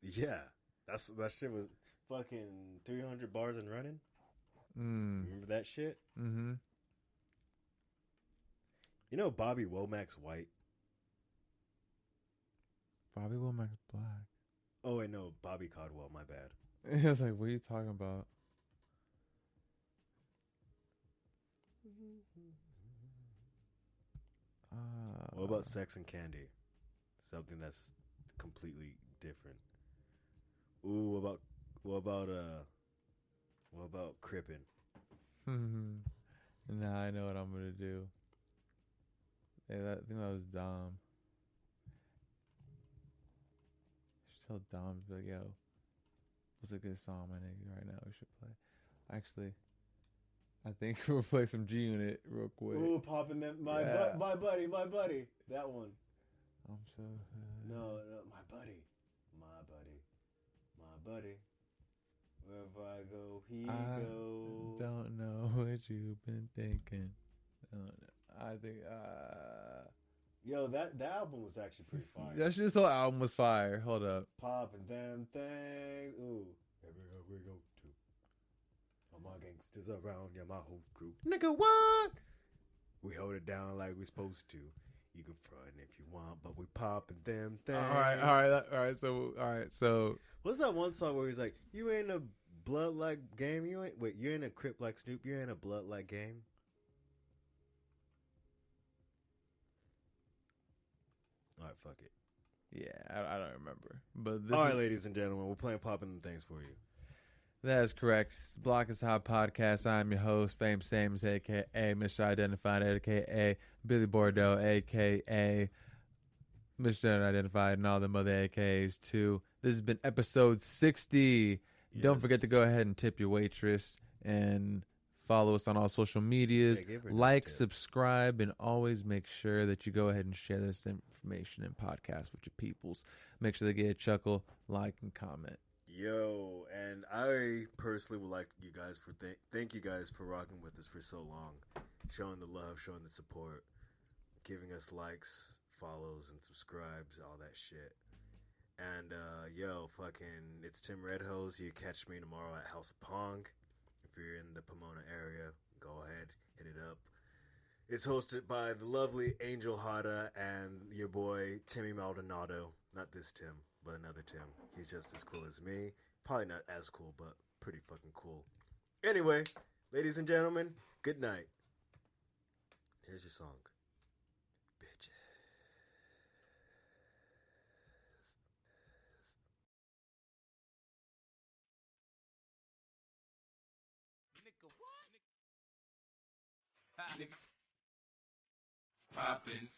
Yeah. That shit was fucking 300 bars and running. Remember that shit? Mm-hmm. You know Bobby Womack's white? Bobby Womack's black. Oh, wait, no. Bobby Caldwell, my bad. I was like, what are you talking about? What about Sex and Candy? Something that's completely different. Ooh, what about Crippin'? Nah, I know what I'm gonna do. Hey, I think that was Dom. I should tell Dom to be like, yo, what's a good song, my nigga, right now we should play? Actually, I think we'll play some G Unit real quick. Ooh, popping them. My buddy. That one. I'm so No, my buddy. Wherever I go, he goes. Don't know what you've been thinking. I think, Yo, that album was actually pretty fire. that shit's whole album was fire. Hold up. Popping them things. Ooh. Everywhere we go to. All my gangsters around, yeah, my whole crew. Nigga, what? We hold it down like we supposed to. You can front if you want, but we popping them things. All right. So what's that one song where he's like, "You ain't a blood like game. You're in a Crip like Snoop. You're in a blood like game." All right, fuck it. yeah, I don't remember. But All right, ladies and gentlemen, we're playing popping them things for you. That is correct. It's the Block is Hot podcast. I'm your host, Fame Samus, a.k.a. Mr. Identified, a.k.a. Billy Bordeaux, a.k.a. Mr. Unidentified, and all them other AKs, too. This has been episode 60. Yes. Don't forget to go ahead and tip your waitress and follow us on all social medias. Like, subscribe, and always make sure that you go ahead and share this information and podcast with your peoples. Make sure they get a chuckle, like, and comment. Yo, and I personally would like you guys for thank you guys for rocking with us for so long, showing the love, showing the support, giving us likes, follows, and subscribes, all that shit. And yo, fucking, it's Tim Redhose. You catch me tomorrow at House of Pong. If you're in the Pomona area, go ahead, hit it up. It's hosted by the lovely Angel Hada and your boy Timmy Maldonado. Not this Tim, but another Tim. He's just as cool as me. Probably not as cool, but pretty fucking cool. Anyway, ladies and gentlemen, good night. Here's your song. Bitches. Nigga, what? Nigga. Poppin'.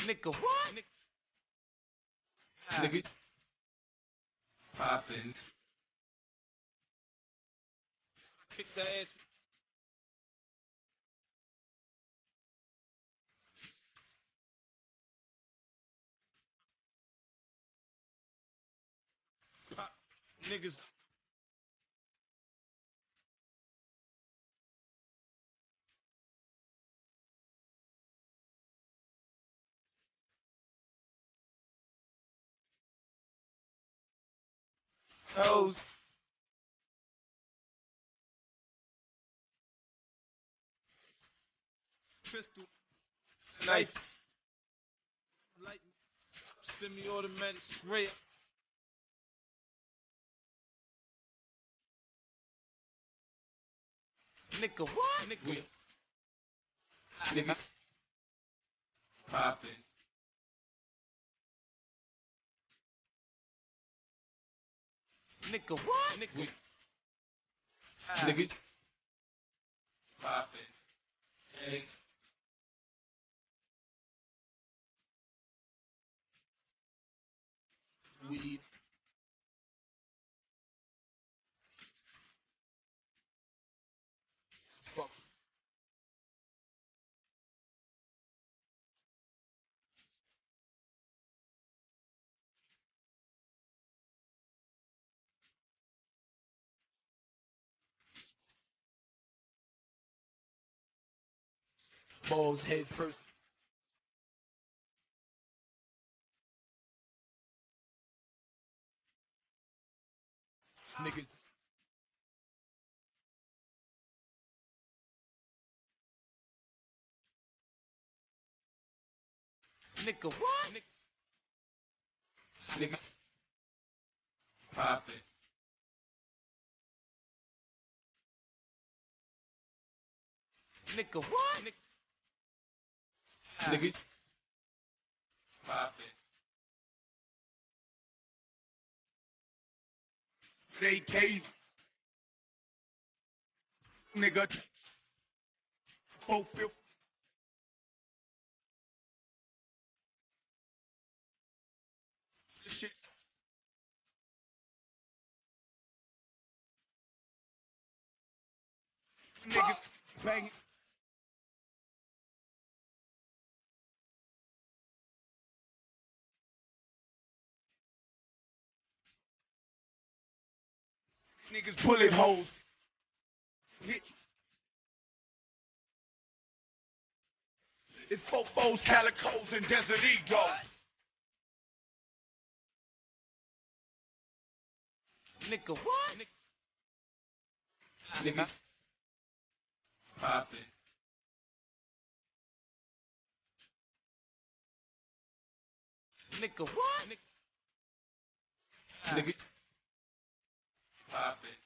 Nigga, what? Nigga. Poppin'. Kick the ass. Pop. Niggas. Toes. Pistol. Knife. Light. Semi-automatic spray. Nigga, what? Nigga. Nigga. Poppin'. Nigga, what? Nigga. Nigga. Poppin'. Hey. Weed. Fuck. Balls head first. Niggas. Nigga, what? Nigga. Poppin'. Nigga, what? Nigga. Poppin'. JK. Nigga. 4/5. Shit. Niggas banging. Niggas bullet holes. Hit. It's fofos, calicos, and desert egos. Nigga, what? Nigga. Poppin'. Nigga, what? Nigga. Poppin'.